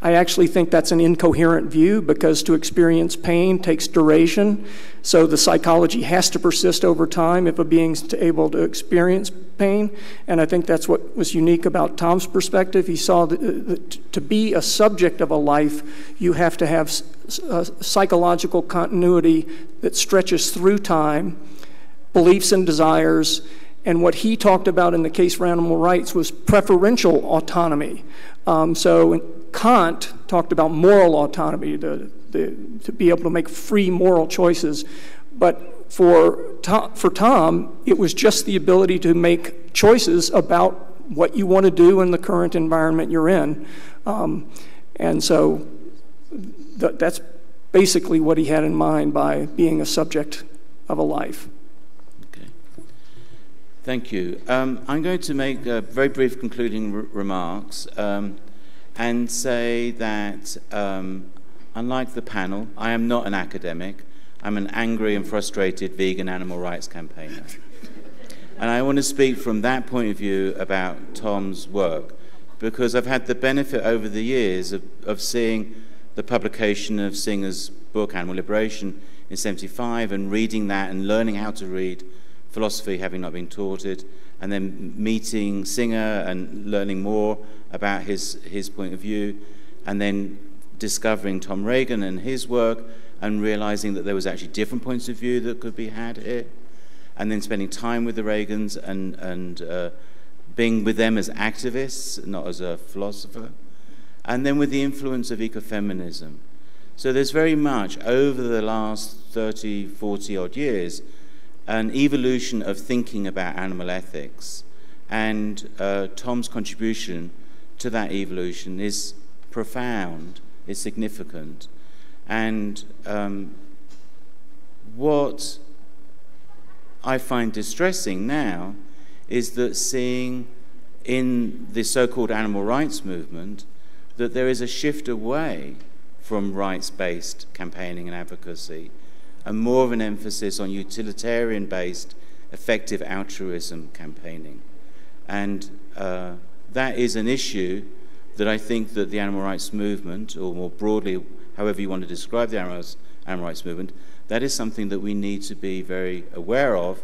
I actually think that's an incoherent view, because to experience pain takes duration, so the psychology has to persist over time if a being's able to experience pain, and I think that's what was unique about Tom's perspective. He saw that to be a subject of a life, you have to have psychological continuity that stretches through time, beliefs and desires, and what he talked about in the case for animal rights was preferential autonomy. So Kant talked about moral autonomy, to be able to make free moral choices. But for Tom, it was just the ability to make choices about what you want to do in the current environment you're in. And so that's basically what he had in mind by being a subject of a life. Okay. Thank you. I'm going to make very brief concluding remarks. And say that, unlike the panel, I am not an academic. I'm an angry and frustrated vegan animal rights campaigner. And I want to speak from that point of view about Tom's work, because I've had the benefit over the years of seeing the publication of Singer's book, Animal Liberation, in '75, and reading that and learning how to read philosophy, having not been taught it, and then meeting Singer and learning more about his point of view, and then discovering Tom Regan and his work, and realizing that there was actually different points of view that could be had here, and then spending time with the Regans and being with them as activists, not as a philosopher, and then with the influence of ecofeminism. So there's very much, over the last 30, 40 odd years, an evolution of thinking about animal ethics, and Tom's contribution to that evolution is profound, is significant. And what I find distressing now is that seeing in the so-called animal rights movement that there is a shift away from rights-based campaigning and advocacy, and more of an emphasis on utilitarian-based, effective altruism campaigning. And that is an issue that I think that the animal rights movement, or more broadly, however you want to describe the animal rights movement, that is something that we need to be very aware of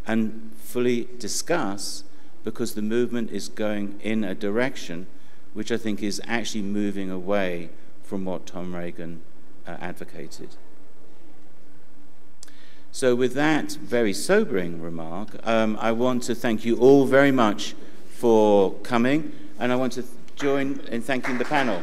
and fully discuss, because the movement is going in a direction which I think is actually moving away from what Tom Regan advocated. So with that very sobering remark, I want to thank you all very much for coming, and I want to join in thanking the panel.